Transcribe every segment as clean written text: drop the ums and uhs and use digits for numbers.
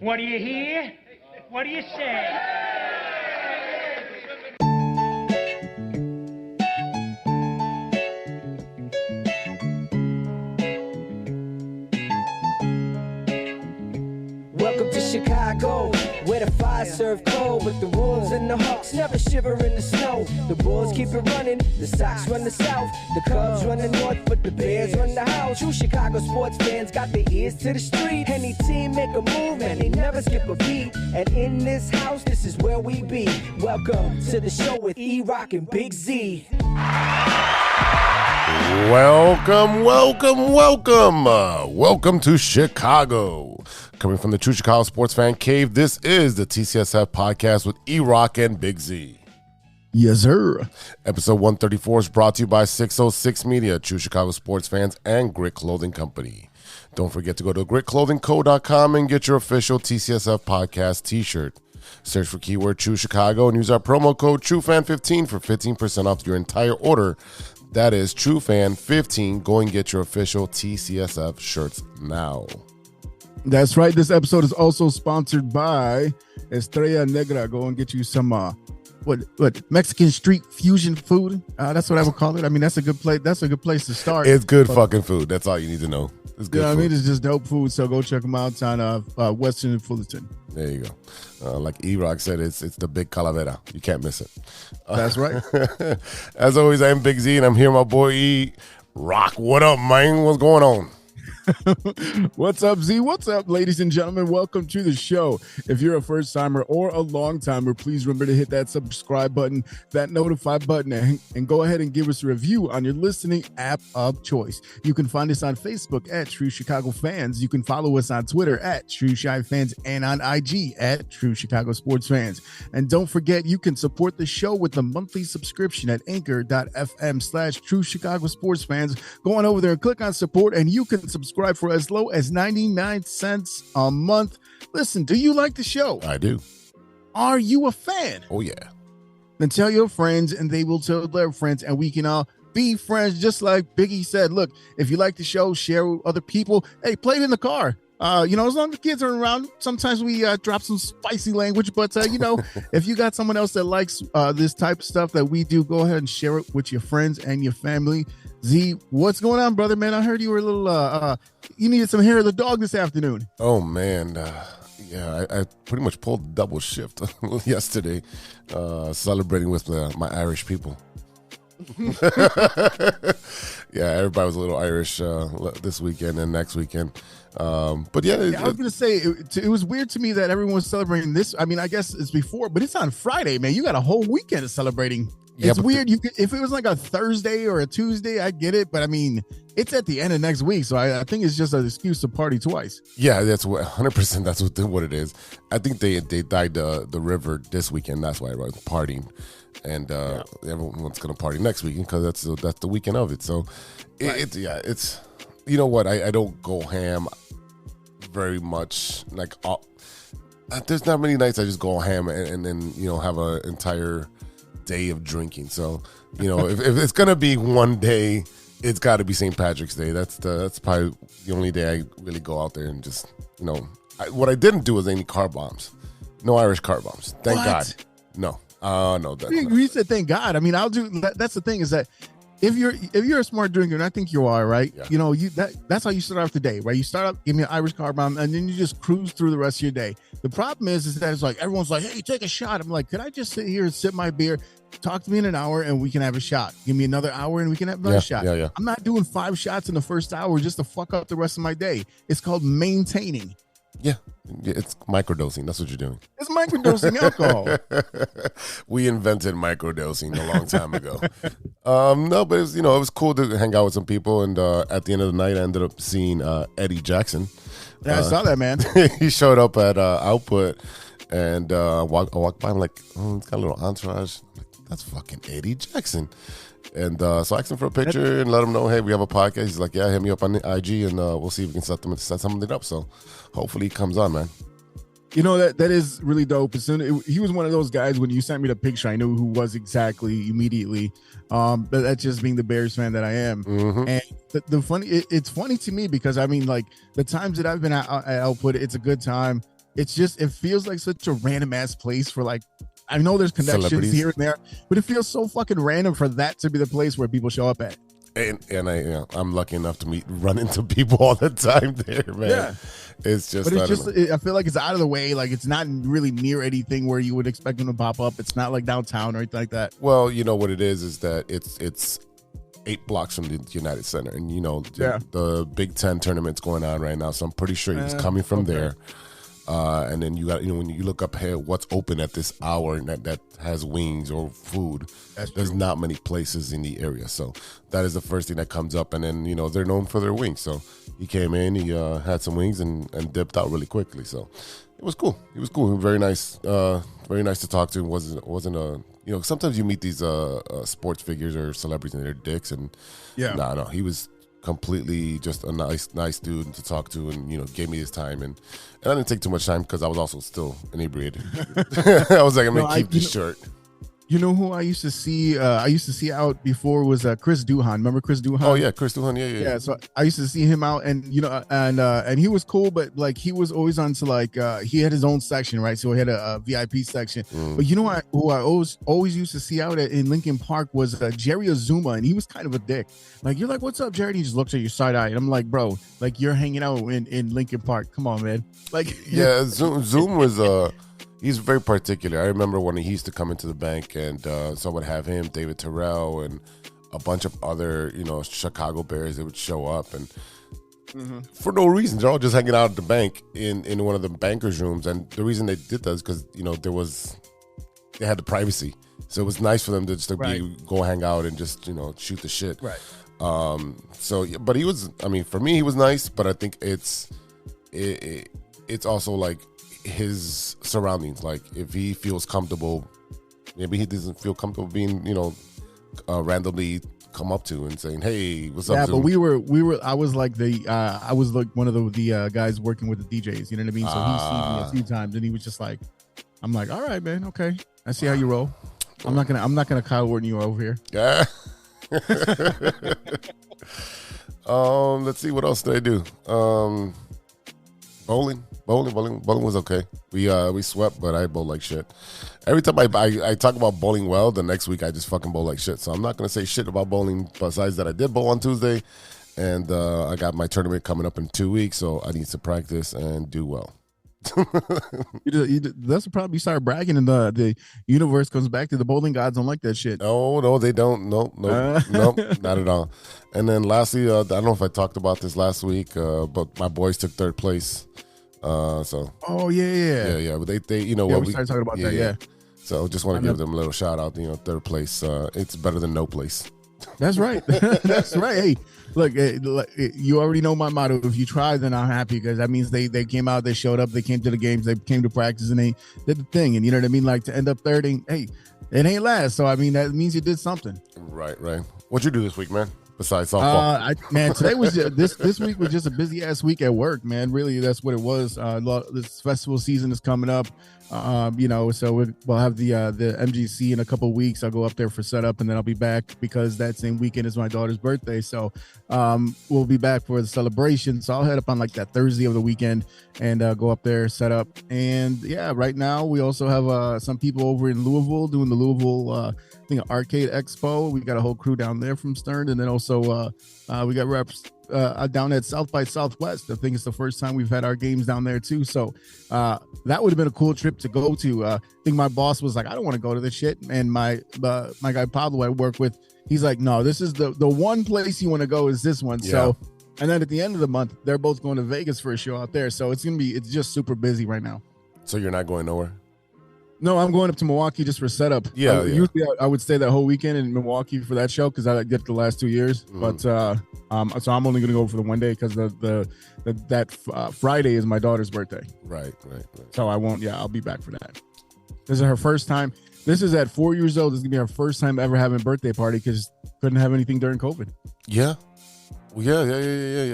What do you hear? What do you say? Welcome to Chicago, where the fire serve cold, but the Wolves and the Hawks never shiver in the snow. The Bulls keep it running, the Sox run the South, the Cubs run the North, but the Bears run the house. True Chicago sports fans got their ears to the street. Any team make a move and they never skip a beat. And in this house, this is where we be. Welcome to the show with E-Roc and Big-Z. Welcome to Chicago. Coming from the True Chicago Sports Fan Cave, this is the TCSF Podcast with E-Roc and Big-Z. Yes, sir. Episode 134 is brought to you by 606 Media, True Chicago Sports Fans, and Grit Clothing Company. Don't forget to go to gritclothingco.com and get your official TCSF Podcast t-shirt. Search for keyword True Chicago and use our promo code TrueFan15 for 15% off your entire order. That is TrueFan15. Go and get your official TCSF shirts now. That's right. This episode is also sponsored by Estrella Negra. Go and get you some what Mexican street fusion food. That's what I would call it. I mean, that's a good place. That's a good place to start. It's good fucking food. That's all you need to know. It's good. I mean, it's just dope food. So go check them out on Western and Fullerton. There you go. Like E-Roc said, it's the big calavera. You can't miss it. That's right. As always, I'm Big Z, and I'm here with my boy E-Roc. What up, man? What's going on? What's up, Z? What's up, ladies and gentlemen? Welcome to the show. If you're a first timer or a long timer, please remember to hit that subscribe button, that notify button, and go ahead and give us a review on your listening app of choice. You can find us on Facebook at True Chicago Fans. You can follow us on Twitter at True Chi Fans and on IG at True Chicago Sports Fans. And don't forget, you can support the show with a monthly subscription at anchor.fm/True Chicago Sports Fans. Go on over there and click on support, and you can subscribe for as low as 99 cents a month. Listen, do you like the show? I do. Are you a fan? Oh, yeah. Then tell your friends, and they will tell their friends, and we can all be friends, just like Biggie said. Look, if you like the show, share with other people. Hey, play it in the car. As long as the kids are around, sometimes we drop some spicy language, but if you got someone else that likes this type of stuff that we do, go ahead and share it with your friends and your family. Z, what's going on, brother, man? I heard you were a little, you needed some hair of the dog this afternoon. Oh, man. I pretty much pulled double shift yesterday, celebrating with my Irish people. Yeah, everybody was a little Irish this weekend and next weekend. But yeah, I was gonna say it was weird to me that everyone was celebrating this. I mean, I guess it's before, but it's on Friday, man. You got a whole weekend of celebrating. It's weird. If it was like a Thursday or a Tuesday, I get it. But I mean, it's at the end of next week, so I think it's just an excuse to party twice. Yeah, that's 100%. That's what it is. I think they dyed the river this weekend. That's why everyone's partying, and everyone's gonna party next weekend because that's the weekend of it. So it's you know what? I don't go ham very much. Like there's not many nights I just go ham and then have an entire day of drinking. So if it's gonna be one day, it's got to be St. Patrick's Day. That's probably the only day I really go out there and just what I didn't do was any car bombs. No Irish car bombs. Thank God. No. No. You said thank God. I mean, I'll do. That's the thing is that if you're a smart drinker, and I think you are, right? Yeah. That's how you start off the day, right? You start up, give me an Irish car bomb, and then you just cruise through the rest of your day. The problem is that it's like everyone's like, "Hey, take a shot." I'm like, "Could I just sit here and sip my beer? Talk to me in an hour, and we can have a shot. Give me another hour, and we can have another shot." Yeah. I'm not doing 5 shots in the first hour just to fuck up the rest of my day. It's called maintaining. Yeah, it's microdosing. That's what you're doing. It's microdosing alcohol. We invented microdosing a long time ago. No, but it was cool to hang out with some people. And at the end of the night, I ended up seeing Eddie Jackson. Yeah, I saw that, man. He showed up at Output, and I walked by. I'm like, oh, he's got a little entourage. I'm like, that's fucking Eddie Jackson. And so I asked him for a picture and let him know, hey, we have a podcast. He's like, yeah, hit me up on the IG, and we'll see if we can set something up. So hopefully he comes on, man. That is really dope. He was one of those guys, when you sent me the picture, I knew who was exactly immediately. But that's just being the Bears fan that I am. Mm-hmm. And it's funny to me because, I mean, like, the times that I've been at Output, it's a good time. it's just, it feels like such a random ass place for like, I know there's connections here and there, but it feels so fucking random for that to be the place where people show up at. And I'm lucky enough to run into people all the time there, man. Yeah. It's just, but I feel like it's out of the way. Like it's not really near anything where you would expect them to pop up. It's not like downtown or anything like that. Well, you know what it is that it's 8 blocks from the United Center, and you know the Big Ten tournament's going on right now, so I'm pretty sure he's coming from there. And then you got, when you look up here, what's open at this hour and that has wings or food, there's not many places in the area. So that is the first thing that comes up. And then, they're known for their wings. So he came in, he had some wings and dipped out really quickly. So it was cool. He was cool. Very nice to talk to. Wasn't a, sometimes you meet these sports figures or celebrities and they're dicks. And no, he was completely just a nice dude to talk to, and gave me his time, and I didn't take too much time because I was also still inebriated. I was like, I'm gonna keep this short. You know who I used to see? Out before was Chris Duhan. Remember Chris Duhan? Oh yeah, Chris Duhan. Yeah. So I used to see him out, and and he was cool, but like he was always on to like he had his own section, right? So he had a VIP section. But who I always used to see out in Lincoln Park was Jerry Azuma, and he was kind of a dick. Like you're like, "What's up, Jerry?" And he just looks at your side eye, and I'm like, "Bro, like you're hanging out in Lincoln Park. Come on, man." Like Zoom was he's very particular. I remember when he used to come into the bank, and so I would have him, David Terrell, and a bunch of other, Chicago Bears that would show up, and for no reason, they're all just hanging out at the bank in one of the bankers' rooms. And the reason they did that is because they had the privacy, so it was nice for them to just go hang out and just shoot the shit. Right. But he was. I mean, for me, he was nice, but I think it's also like his surroundings. Like if he feels comfortable, maybe he doesn't feel comfortable being randomly come up to and saying, "Hey, what's up?" Yeah, but we were I was like one of the guys working with the DJs, you know what I mean? So he's seen me a few times, and he was just like, I'm like, all right, man, okay, I see how you roll. I'm not gonna Kyle Orton you over here. Yeah. Let's see, what else did I do? Bowling was okay. We swept, but I bowled like shit. Every time I talk about bowling well, the next week I just fucking bowl like shit. So I'm not gonna say shit about bowling. Besides that, I did bowl on Tuesday, and I got my tournament coming up in 2 weeks, so I need to practice and do well. That's the problem. You start bragging, and the universe comes back to the bowling gods. Don't like that shit. No, they don't. Nope, not at all. And then lastly, I don't know if I talked about this last week, but my boys took 3rd place. So. Oh yeah. But they we started talking about that. Yeah. So just want to give them a little shout out. 3rd place. It's better than no place. That's right. That's right. Hey, look, you already know my motto. If you try, then I'm happy, because that means they came out, they showed up, they came to the games, they came to practice, and they did the thing. And you know what I mean? Like to end up 3rd, and hey, it ain't last. So I mean, that means you did something. Right. What'd you do this week, man? Besides softball, today was this week was just a busy ass week at work, man. Really, that's what it was. This festival season is coming up, so we'll have the MGC in a couple of weeks. I'll go up there for setup, and then I'll be back because that same weekend is my daughter's birthday. So we'll be back for the celebration. So I'll head up on like that Thursday of the weekend and go up there, set up. And yeah, right now we also have some people over in Louisville doing the Louisville Arcade Expo. We got a whole crew down there from Stern, and then also we got reps down at South by Southwest. I think it's the first time we've had our games down there too. So that would have been a cool trip to go to. I think my boss was like, I don't want to go to this shit, and my guy Pablo I work with, he's like, no, this is the one place you want to go is this one. Yeah. So, and then at the end of the month, they're both going to Vegas for a show out there. So it's just super busy right now. So you're not going nowhere? No, I'm going up to Milwaukee just for setup. Yeah. Usually I would stay that whole weekend in Milwaukee for that show because I get the last 2 years. But so I'm only going to go for the one day because that Friday is my daughter's birthday. Right. So I won't. Yeah, I'll be back for that. This is her first time. This is at 4 years old. This is gonna be her first time ever having a birthday party because couldn't have anything during COVID. Yeah. Yeah.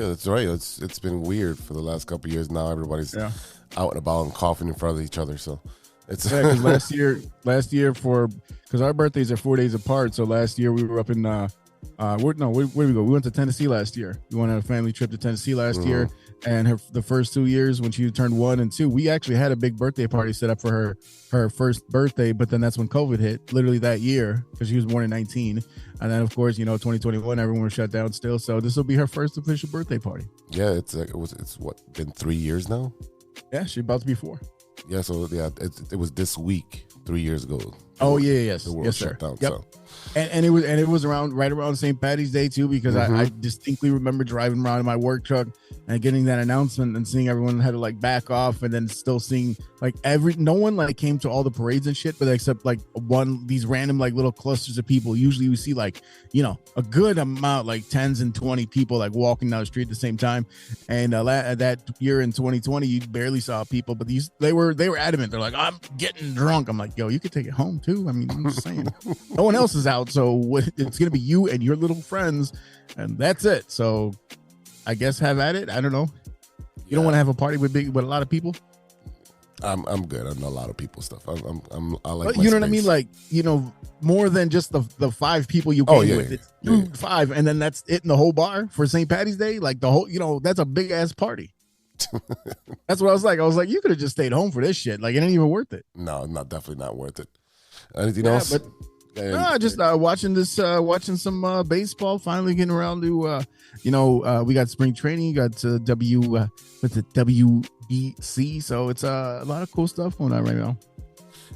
That's right. It's been weird for the last couple of years. Now everybody's out and about and coughing in front of each other. So. It's because last year because our birthdays are 4 days apart. So last year we were up in Where did we go? We went to Tennessee last year. We went on a family trip to Tennessee last year, and the first 2 years when she turned 1 and 2, we actually had a big birthday party set up for her first birthday. But then that's when COVID hit, literally that year, because she was born in 19, and then of course 2021 everyone was shut down still. So this will be her first official birthday party. Yeah, it's what, been 3 years now. Yeah, she's about to be 4. Yeah, so yeah, it was this week 3 years ago. Oh yeah, yes, the world yes, shut sir. down. Yep. So. And it was right around St. Patty's Day too, because I distinctly remember driving around in my work truck and getting that announcement and seeing everyone had to like back off, and then still seeing like no one like came to all the parades and shit, but except like these random like little clusters of people. Usually we see like a good amount, like 10s and 20 people like walking down the street at the same time. And that year in 2020, you barely saw people, but they were adamant. They're like, I'm getting drunk. I'm like, yo, you could take it home too. I mean, I'm just saying, no one else is out, so it's gonna be you and your little friends, and that's it. So I guess have at it. I don't know. You don't want to have a party with a lot of people. I'm good on a lot of people stuff. I like. But you know what I mean? Like more than just the 5 people you came with. It's 5, and then that's it in the whole bar for St. Patty's Day. Like the whole, that's a big ass party. That's what I was like. I was like, you could have just stayed home for this shit. Like it ain't even worth it. No, definitely not worth it. Anything else? But just watching some baseball. Finally getting around to we got spring training. You got WBC. So it's a lot of cool stuff going on right now.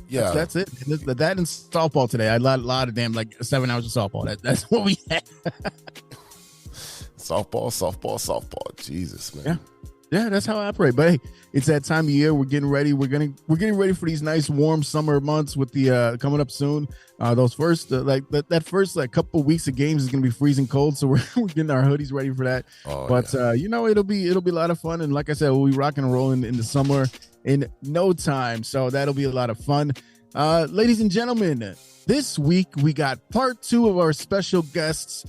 Yeah, that's it. That and softball today. I had a lot of damn like 7 hours of softball. That's what we had. softball. Jesus, man. Yeah, that's how I operate. But hey, it's that time of year. We're getting ready. We're getting ready for these nice warm summer months with the coming up soon. Those first that first couple weeks of games is gonna be freezing cold. So we're getting our hoodies ready for that. It'll be a lot of fun. And like I said, we'll be rocking and rolling in the summer in no time. So that'll be a lot of fun. Ladies and gentlemen, this week we got part 2 of our special guests.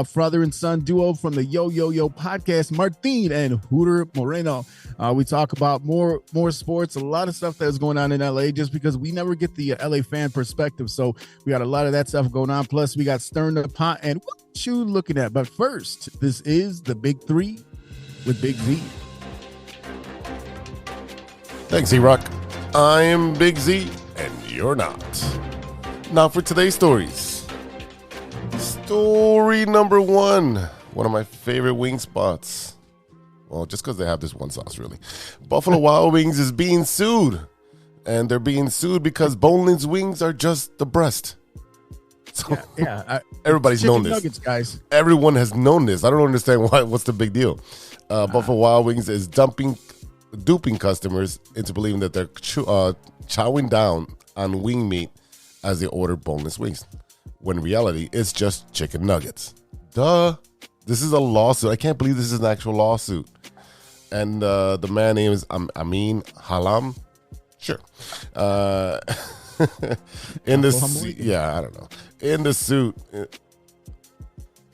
Father and son duo from the YoYoYo Podcast, Martin and Hooter Moreno. We talk about more sports, a lot of stuff that's going on in LA, just because we never get the LA fan perspective. So we got a lot of that stuff going on. Plus, we got Stirring the Pot and what you looking at. But first, this is the Big 3 with Big-Z. Thanks, E-Roc. I'm Big-Z, and you're not. Now for today's stories. Story number 1. One of my favorite wing spots. Well, just because they have this one sauce, really. Buffalo Wild Wings is being sued. And they're being sued because boneless wings are just the breast. So everybody's known this. Nuggets, guys. Everyone has known this. I don't understand what's the big deal. Buffalo Wild Wings is duping customers into believing that they're chowing down on wing meat as they order boneless wings, when in reality, it's just chicken nuggets. Duh. This is a lawsuit. I can't believe this is an actual lawsuit. And the man name is Amin Halam. Sure. In this, I don't know. In the suit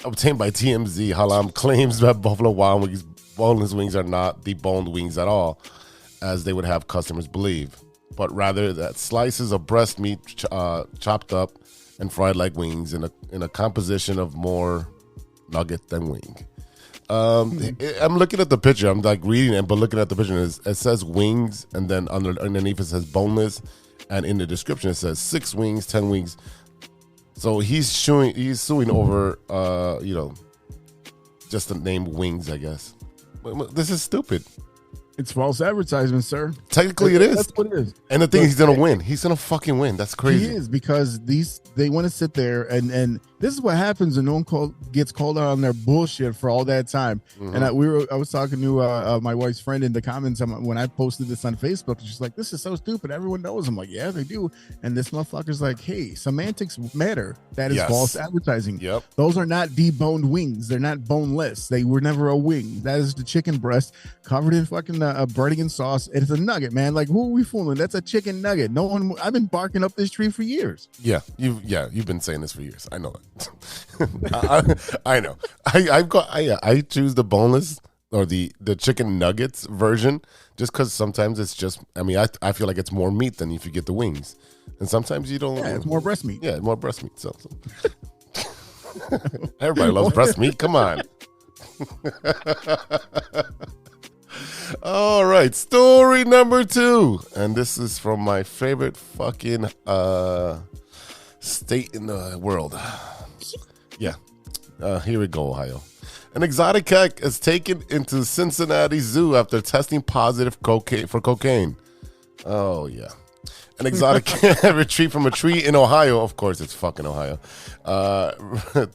obtained by TMZ, Halam claims that Buffalo Wild Wings boneless wings are not deboned wings at all, as they would have customers believe, but rather that slices of breast meat chopped up and fried like wings in a composition of more nugget than wing. I'm looking at the picture. I'm like reading it, but looking at the picture, it says wings, and then underneath it says boneless, and in the description it says 6 wings, 10 wings. So he's suing over just the name wings, I guess. This is stupid. It's false advertisement, sir. Technically, it is. That's what it is. And the thing, he's gonna win. He's gonna fucking win. That's crazy. He is, because they want to sit there and this is what happens when no one gets called out on their bullshit for all that time. Mm-hmm. And I was talking to my wife's friend in the comments when I posted this on Facebook. She's like, "This is so stupid. Everyone knows." I'm like, "Yeah, they do." And this motherfucker's like, "Hey, semantics matter. That is false advertising. Yep. Those are not deboned wings. They're not boneless. They were never a wing. That is the chicken breast covered in fucking breading and sauce. It's a nugget, man. Like, who are we fooling? That's a chicken nugget. No one. I've been barking up this tree for years. You've been saying this for years. I know that. I know. I choose the boneless or the chicken nuggets version just because sometimes it's just. I mean, I feel like it's more meat than if you get the wings, and sometimes you don't. Yeah, it's more breast meat. Yeah, more breast meat. So. Everybody loves breast meat. Come on. All right, story number 2, and this is from my favorite fucking state in the world. Yeah, here we go, Ohio. An exotic cat is taken into Cincinnati Zoo after testing positive for cocaine. Oh, yeah. An exotic cat retrieved from a tree in Ohio, of course it's fucking Ohio,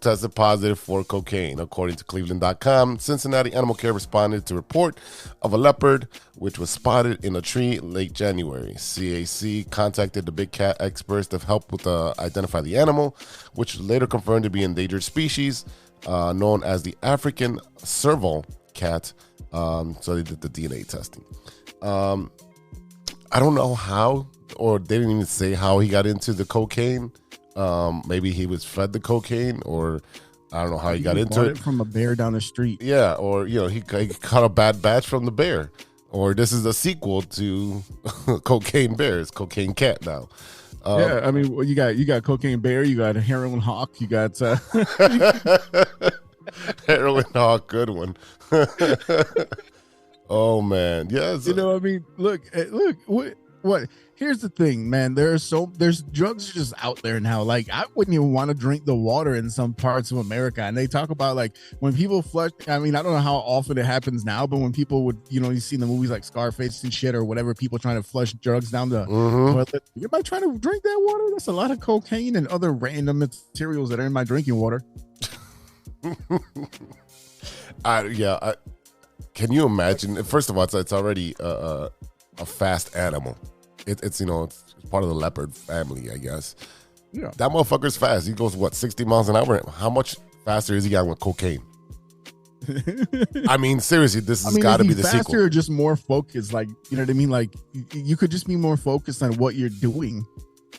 tested positive for cocaine. According to Cleveland.com, Cincinnati Animal Care responded to a report of a leopard which was spotted in a tree late January. CAC contacted the big cat experts to help with identify the animal, which was later confirmed to be an endangered species known as the African serval cat. So they did the DNA testing. I don't know how, or they didn't even say how he got into the cocaine. Maybe he was fed the cocaine, or I don't know how he got into it from a bear down the street. Yeah, or he caught a bad batch from the bear, or this is a sequel to Cocaine Bear. It's Cocaine Cat now. Yeah, I mean, you got Cocaine Bear, you got a Heroin Hawk, you got Heroin Hawk, good one. Oh man, yeah. I mean, look. What? Here's the thing, man. There's drugs just out there now. Like, I wouldn't even want to drink the water in some parts of America. And they talk about, like, when people flush. I mean, I don't know how often it happens now, but when people would, you see in the movies like Scarface and shit or whatever, people trying to flush drugs down the toilet. Am I trying to drink that water? That's a lot of cocaine and other random materials that are in my drinking water. Can you imagine? First of all, it's already a fast animal. It's part of the leopard family, I guess. Yeah, that motherfucker's fast. He goes 60 miles an hour. How much faster is he going with cocaine? I mean, seriously, this has got to be the faster sequel. Or just more focused, like, you know what I mean? Like, you could just be more focused on what you're doing,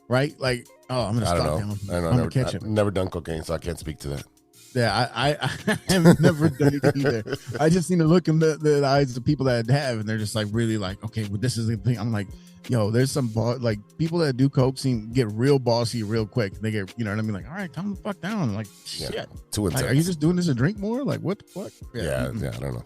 right? Like, I'm gonna stop down. I don't know. I've never done cocaine, so I can't speak to that. Yeah, I have never done it either. I just seen the look in the eyes of people that have, and they're just like really like, okay, well, this is the thing. I'm like, yo, there's some like people that do coke get real bossy real quick. They get, you know what I mean? Like, all right, calm the fuck down. I'm like, shit, too intense. Like, are you just doing this to drink more? Like, what the fuck? Yeah, I don't know.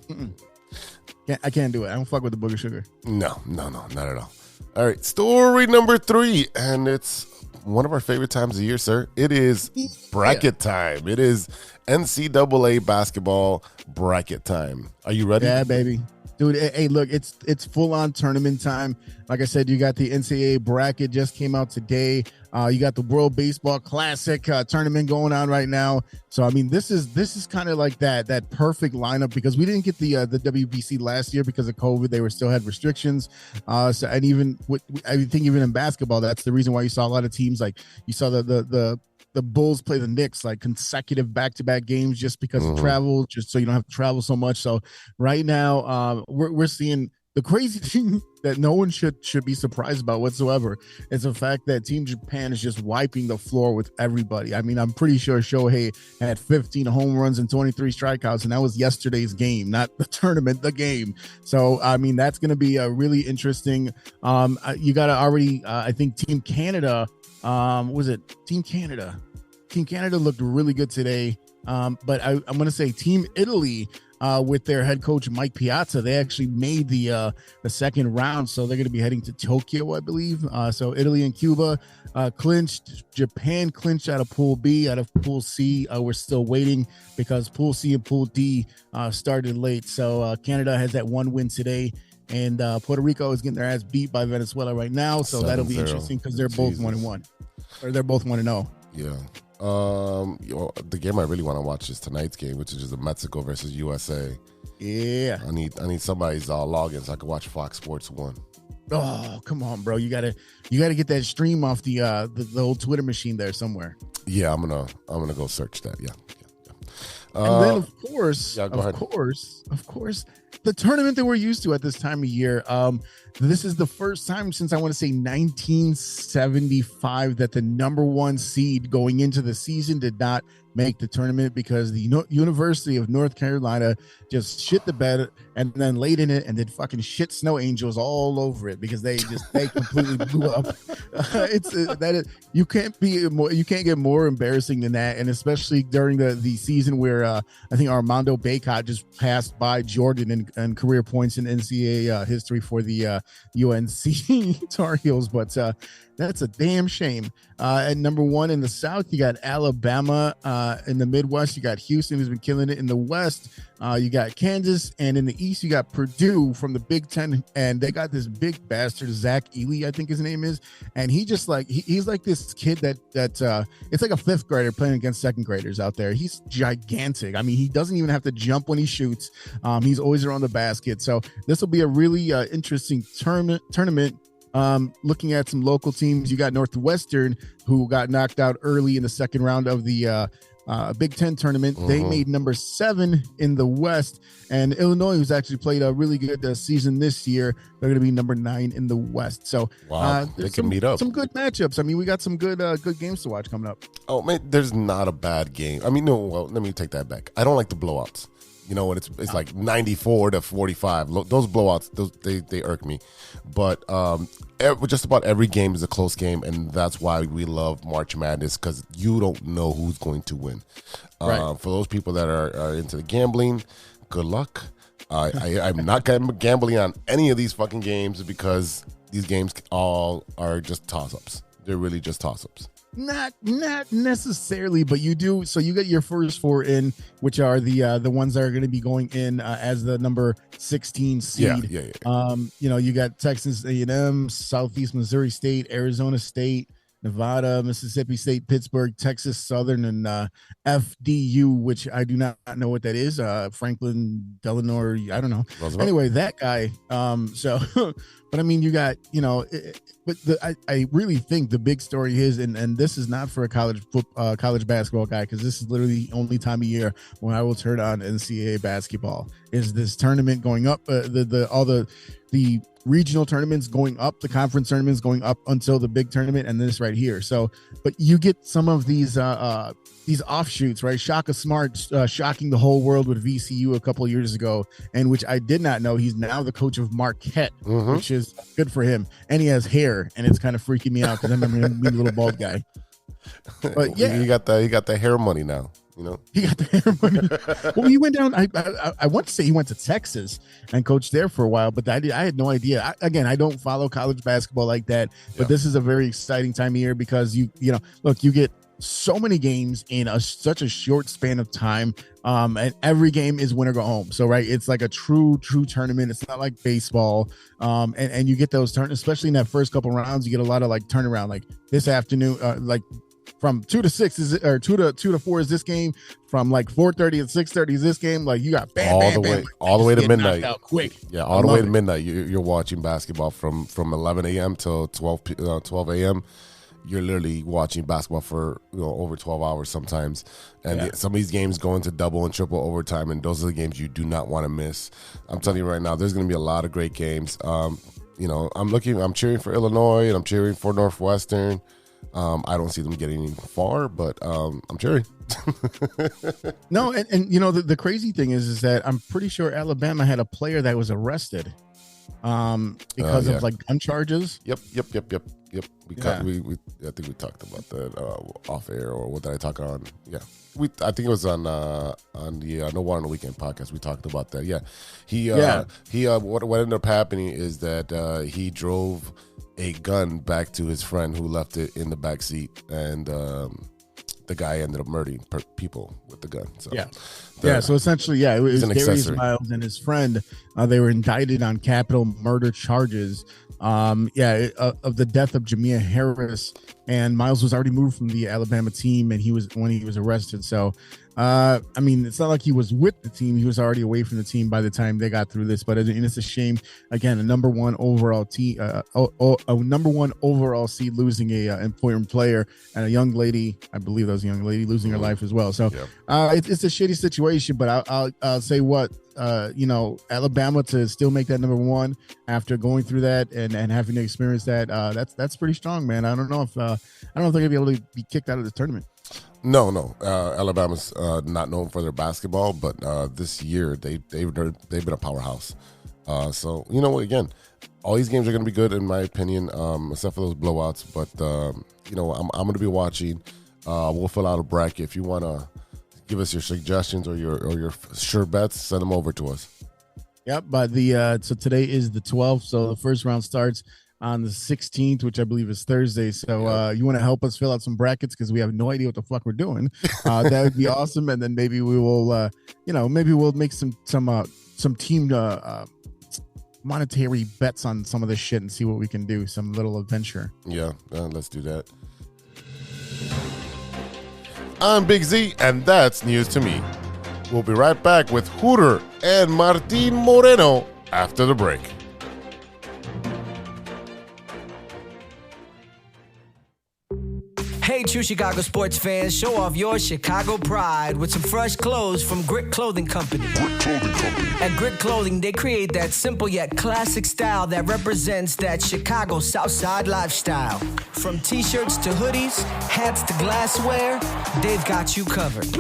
I can't do it. I don't fuck with the booger sugar. No, not at all. All right, story number 3, and it's one of our favorite times of year, sir. It is bracket time. It is NCAA basketball bracket time. Are you ready? Yeah, baby. Dude, hey, look, it's full-on tournament time. Like I said, you got the NCAA bracket just came out today. You got the World Baseball Classic tournament going on right now. So, I mean, this is kind of like that perfect lineup because we didn't get the WBC last year because of COVID. They still had restrictions. I think even in basketball, that's the reason why you saw a lot of teams like you saw the Bulls play the Knicks like consecutive back-to-back games just because of travel, just so you don't have to travel so much. So right now, we're seeing the crazy thing that no one should be surprised about whatsoever is the fact that Team Japan is just wiping the floor with everybody. I mean, I'm pretty sure Shohei had 15 home runs and 23 strikeouts, and that was yesterday's game, not the tournament, the game. So, I mean, that's going to be a really interesting. You got to already, I think Team Canada, was it Team Canada? Team Canada looked really good today. But I'm going to say Team Italy, with their head coach Mike Piazza, they actually made the second round, so they're going to be heading to Tokyo, I believe. So Italy and Cuba clinched. Japan clinched out of Pool B. Out of Pool C, we're still waiting because Pool C and Pool D started late. So Canada has that one win today, and Puerto Rico is getting their ass beat by Venezuela right now. So that'll be interesting because they're both 1-1, or they're both 1-0. Yeah. The game I really want to watch is tonight's game, which is just the Mexico versus USA. Yeah, I need somebody's login so I can watch Fox Sports 1. Oh, come on, bro! You gotta get that stream off the old Twitter machine there somewhere. Yeah, I'm gonna go search that. Yeah. And then of course, the tournament that we're used to at this time of year. This is the first time since I want to say 1975 that the number one seed going into the season did not make the tournament because the University of North Carolina just shit the bed and then laid in it and did fucking shit snow angels all over it because they completely blew up. You can't get more embarrassing than that, and especially during the season where I think Armando Bacot just passed by Jordan in career points in NCAA history for the UNC Tar Heels, but that's a damn shame. At number one in the South, you got Alabama. In the Midwest, you got Houston, who's been killing it. In the West, you got Kansas. And in the East, you got Purdue from the Big Ten. And they got this big bastard, Zach Edey, I think his name is. And he just like, he's like this kid that it's like a fifth grader playing against second graders out there. He's gigantic. I mean, he doesn't even have to jump when he shoots. He's always around the basket. So this will be a really interesting tournament. Looking at some local teams, you got Northwestern, who got knocked out early in the second round of the Big Ten tournament. They made number 7 in the West, and Illinois, who's actually played a really good season this year, they're going to be number 9 in the West. So they can meet up. Some good matchups. I mean, we got some good games to watch coming up. Oh man, there's not a bad game. I mean, no. Well, let me take that back. I don't like the blowouts. You know, when it's like 94 to 45, those blowouts, they irk me. But just about every game is a close game, and that's why we love March Madness, because you don't know who's going to win. Right. For those people that are into the gambling, good luck. I'm not gambling on any of these fucking games because these games all are just toss-ups. They're really just toss-ups. Not necessarily, but you do. So you get your first 4 in, which are the ones that are going to be going in as the number 16 seed. Yeah. You got Texas A&M, Southeast Missouri State, Arizona State, Nevada, Mississippi State, Pittsburgh, Texas Southern, and FDU, which I do not know what that is. Franklin Delano, I don't know. Roosevelt. Anyway, that guy. But I mean, you got, I really think the big story is, and this is not for a college basketball guy, because this is literally the only time of year when I will turn on NCAA basketball, is this tournament going up, all the regional tournaments going up, the conference tournaments going up until the big tournament, and this right here. So, but you get some of these offshoots, right? Shaka Smart shocking the whole world with VCU a couple of years ago, and which I did not know. He's now the coach of Marquette, which is good for him. And he has hair, and it's kind of freaking me out because I remember him being a little bald guy. But yeah, he got the hair money now. You know, he got the hair money. Well, he went down. I want to say he went to Texas and coached there for a while, but I had no idea. I don't follow college basketball like that, but this is a very exciting time of year because you get so many games in such a short span of time, and every game is win or go home. So right, it's like a true tournament. It's not like baseball, and you get those especially in that first couple rounds. You get a lot of like turnaround, like this afternoon, like. From 2 to 6 is or 2 to 4 is this game. From like 4:30 to 6:30 is this game. Like you got all the way to midnight. Quick, yeah, all the way to midnight. You're watching basketball from 11 a.m. till 12 a.m. You're literally watching basketball for over 12 hours sometimes, and some of these games go into double and triple overtime, and those are the games you do not want to miss. I'm telling you right now, there's going to be a lot of great games. I'm cheering for Illinois and I'm cheering for Northwestern. I don't see them getting far, but I'm cheering. No, and the crazy thing is that I'm pretty sure Alabama had a player that was arrested because of like gun charges. Yep. I think we talked about that off air, or what did I talk on? Yeah, I think it was on the No War on the Weekend podcast. We talked about that. Yeah, what ended up happening is that he drove a gun back to his friend who left it in the back seat, and the guy ended up murdering people with the gun. So so essentially, it was Darius Miles and his friend. They were indicted on capital murder charges. Of the death of Jamia Harris, and Miles was already moved from the Alabama team, and he was arrested. So, it's not like he was with the team; he was already away from the team by the time they got through this. But it's a shame. Again, a number one overall team, a number one overall seed losing a important player, and a young lady. I believe that was a young lady losing her life as well. So, it's a shitty situation. But I'll say what. Alabama to still make that number one after going through that and having to experience that, that's pretty strong, man. I don't know if they're gonna be able to be kicked out of the tournament. No. Alabama's not known for their basketball, but this year they've been a powerhouse. So you know, again, all these games are going to be good in my opinion, except for those blowouts. But you know, I'm going to be watching. We'll fill out a bracket. If you want to give us your suggestions or your sure bets, send them over to us. Yep. By the so today is the 12th, so the first round starts on the 16th, which I believe is Thursday. So you want to help us fill out some brackets because we have no idea what the fuck we're doing. That would be awesome. And then maybe we will, maybe we'll make some team monetary bets on some of this shit and see what we can do. Some little adventure. Yeah, let's do that. I'm Big Z, and that's news to me. We'll be right back with Hooter and Martin Moreno after the break. Hey, true Chicago sports fans, show off your Chicago pride with some fresh clothes from Grit Clothing Company. At Grit Clothing, they create that simple yet classic style that represents that Chicago Southside lifestyle. From t-shirts to hoodies, hats to glassware, they've got you covered.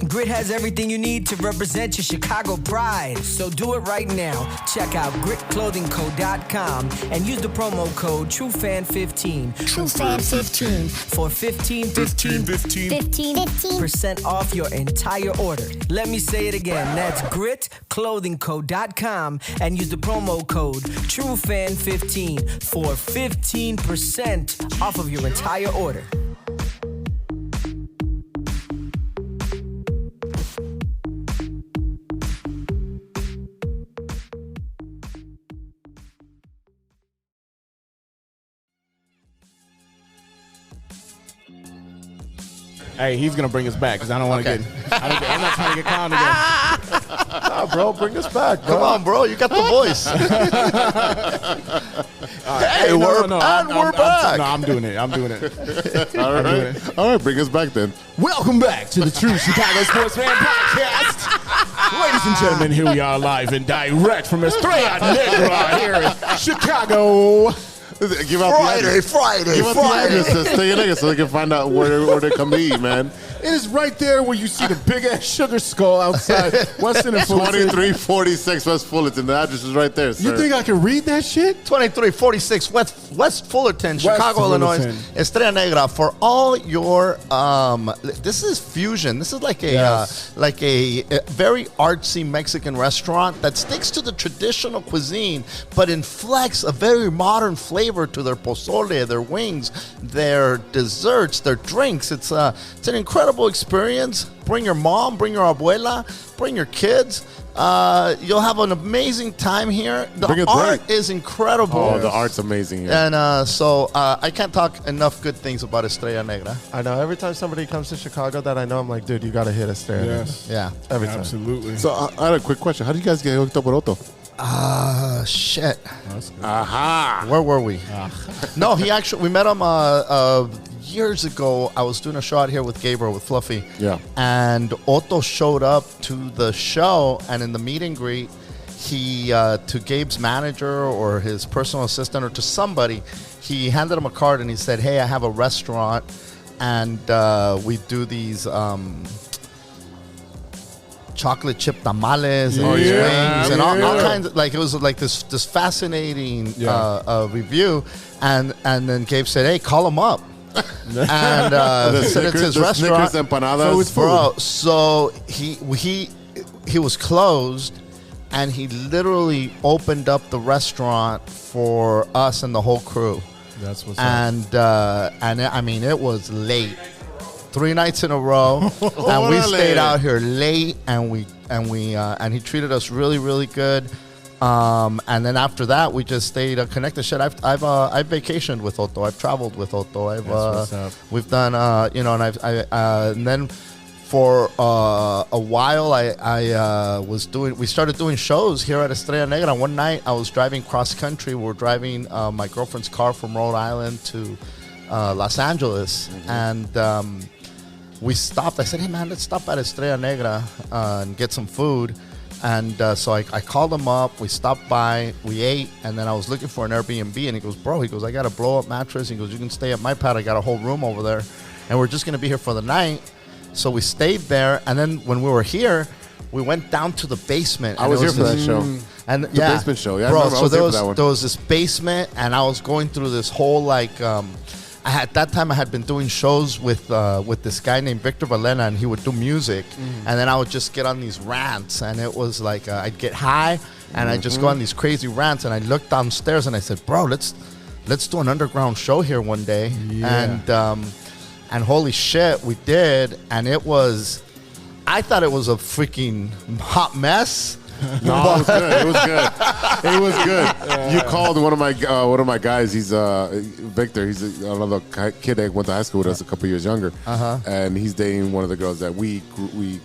Grit has everything you need to represent your Chicago pride, so do it right now. Check out gritclothingco.com and use the promo code TrueFan15. TrueFan15. For 15% off your entire order. Let me say it again. That's gritclothingco.com and use the promo code TrueFan15 for 15% off of your entire order. Hey, he's gonna bring us back because I don't want to get. I'm not trying to get clowned again. Nah, bro, bring us back. Come on, bro. You got the voice. Hey, we're back. I'm doing it. All right, bring us back then. Welcome back to the True Chicago Sports Fan Podcast. Ladies and gentlemen, here we are live and direct from Estrella Negra here in Chicago. Give out Friday. Give out the addresses to your niggas so they can find out where they come to eat, man. It is right there where you see the big ass sugar skull outside Weston and Fullerton. 2346 West Fullerton. The address is right there, sir. You think I can read that shit? 2346 West Fullerton, Chicago, Illinois. Estrella Negra for all your this is fusion. This is like a very artsy Mexican restaurant that sticks to the traditional cuisine but inflects a very modern flavor to their pozole, their wings, their desserts, their drinks. It's an incredible experience. Bring your mom, bring your abuela, bring your kids. You'll have an amazing time here. The art is incredible. Oh, the art's amazing here. And so I can't talk enough good things about Estrella Negra. I know. Every time somebody comes to Chicago that I know, I'm like, dude, you got to hit Estrella Negra. Yes. Yeah. Every time. Absolutely. So I had a quick question. How did you guys get hooked up with Otto? Shit. Aha. Where were we? No, we met him years ago. I was doing a show out here with Gabriel, with Fluffy. Yeah. And Otto showed up to the show, and in the meet and greet, he, to Gabe's manager or his personal assistant or to somebody, he handed him a card and he said, hey, I have a restaurant and we do these chocolate chip tamales and wings and all kinds of, like, it was like this fascinating review, and then Gabe said, hey, call him up. And said it's his restaurant. So it's food. So he was closed, and he literally opened up the restaurant for us and the whole crew. That's what's up. And I mean, it was late. 3 nights in a row, and we stayed out here late, and he treated us really, really good. And then after that, we just stayed connected. Shit, I've vacationed with Otto. I've traveled with Otto. We've done, and then for a while, we started doing shows here at Estrella Negra. One night, I was driving cross country. We were driving my girlfriend's car from Rhode Island to Los Angeles, and we stopped. I said, hey, man, let's stop at Estrella Negra and get some food. And so I called him up. We stopped by. We ate. And then I was looking for an Airbnb. And he goes, I got a blow-up mattress. He goes, you can stay at my pad. I got a whole room over there. and we're just going to be here for the night. So we stayed there, and then when we were here, we went down to the basement. I was here for that show. And The basement show. Yeah, I bro. remember. I So was there there was for that one. there was this basement, and I was going through this whole like. At that time, I had been doing shows with this guy named Victor Valena, and he would do music, and then I would just get on these rants, and it was like I'd get high, and I'd just go on these crazy rants, and I looked downstairs, and I said, "Bro, let's do an underground show here one day," and holy shit, we did, and it was, I thought it was a freaking hot mess. No, it was good. It was good. It was good. You called one of my guys. He's Victor. He's another kid that went to high school with us a couple years younger, and he's dating one of the girls that we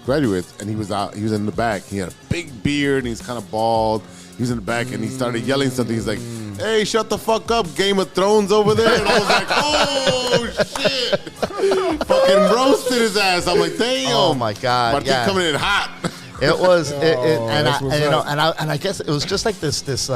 graduated with. And he was out. He was in the back. He had a big beard. And he's kind of bald. He was in the back, and he started yelling something. He's like, "Hey, shut the fuck up, Game of Thrones over there!" And I was like, "Oh shit!" Fucking roasted his ass. I'm like, "Damn!" Oh my god! But yeah. Coming in hot. It was, and I guess it was just like this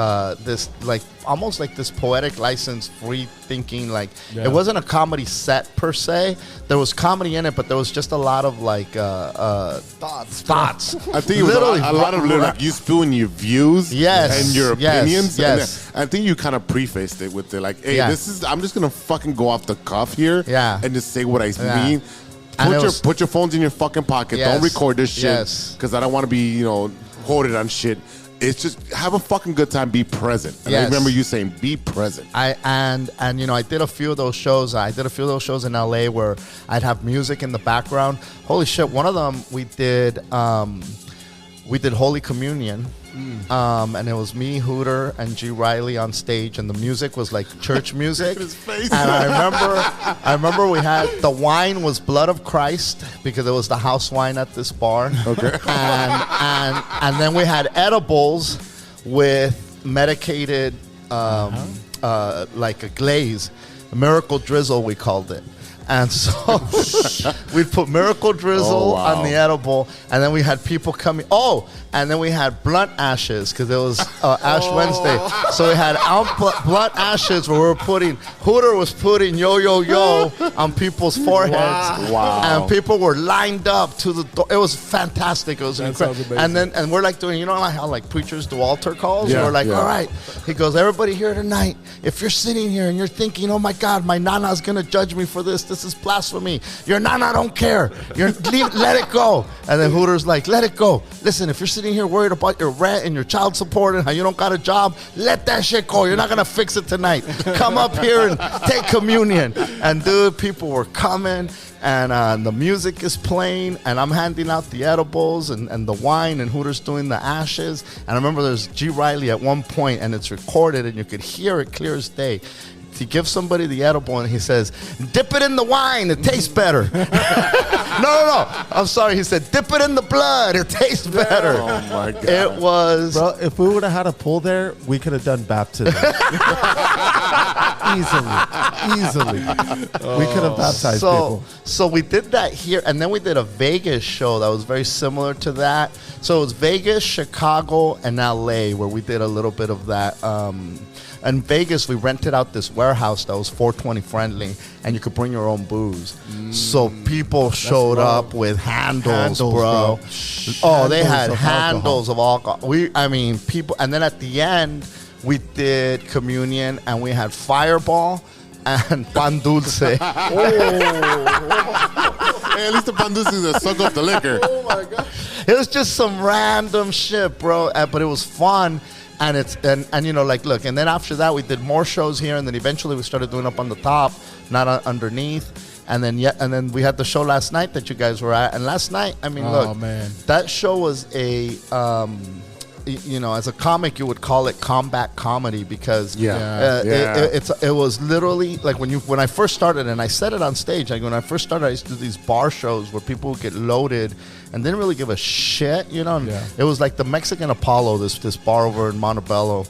like almost like this poetic license, free thinking. Like it wasn't a comedy set per se. There was comedy in it, but there was just a lot of like thoughts. I think it was a lot of like you spewing your views, and your opinions. Yes. And I think you kind of prefaced it with the like, "Hey, I'm just gonna fucking go off the cuff here, and just say what I mean." Put your phones in your fucking pocket. Don't record this shit because I don't want to be quoted on shit. It's just have a fucking good time. Be present. And I remember you saying, "Be present." I did a few of those shows. I did a few of those shows in LA where I'd have music in the background. Holy shit! One of them we did Holy Communion. And it was me, Hooter, and G. Riley on stage, and the music was like church music. And I remember we had the wine was Blood of Christ because it was the house wine at this bar. Okay. And then we had edibles with medicated like a glaze, a miracle drizzle we called it. And so we'd put miracle drizzle on the edible, and then we had people coming. And then we had blunt ashes because it was Ash Wednesday. So we had blunt ashes where we were Hooter was putting YoYoYo on people's foreheads. Wow. And people were lined up to the door. It was fantastic. It was incredible. And we're like doing, like how like preachers do altar calls? Yeah, we're like, all right. He goes, everybody here tonight, if you're sitting here and you're thinking, oh my God, my nana's going to judge me for this. This is blasphemy. Your nana don't care. Let it go. And then Hooter's like, let it go. Listen, if you're sitting here worried about your rent and your child support and how you don't got a job, let that shit go. You're not going to fix it tonight. Come up here and take communion. And dude, people were coming, and the music is playing, and I'm handing out the edibles and the wine, and Hooter's doing the ashes. And I remember there's G. Riley at one point, and it's recorded, and you could hear it clear as day. He gives somebody the edible and he says, "Dip it in the wine, it tastes better." No. I'm sorry. He said, "Dip it in the blood, it tastes better." Oh my God. It was. Bro, if we would have had a pool there, we could have done baptism. Easily. We could have baptized people. So we did that here, and then we did a Vegas show that was very similar to that. So it was Vegas, Chicago, and LA where we did a little bit of that. In Vegas, we rented out this warehouse that was 420 friendly, and you could bring your own booze. So people showed up with handles, bro. Oh, they had handles of alcohol. People. And then at the end, we did communion, and we had Fireball and Pan Dulce. Hey, at least the Pan Dulce is a suck up the liquor. Oh my God! It was just some random shit, bro. But it was fun. And look, and then after that we did more shows here, and then eventually we started doing up on the top, not underneath, and then we had the show last night that you guys were at, and last night, that show was a, as a comic you would call it combat comedy because it was literally like when I first started, and I said it on stage, like when I first started I used to do these bar shows where people would get loaded and didn't really give a shit, It was like the Mexican Apollo, this bar over in Montebello,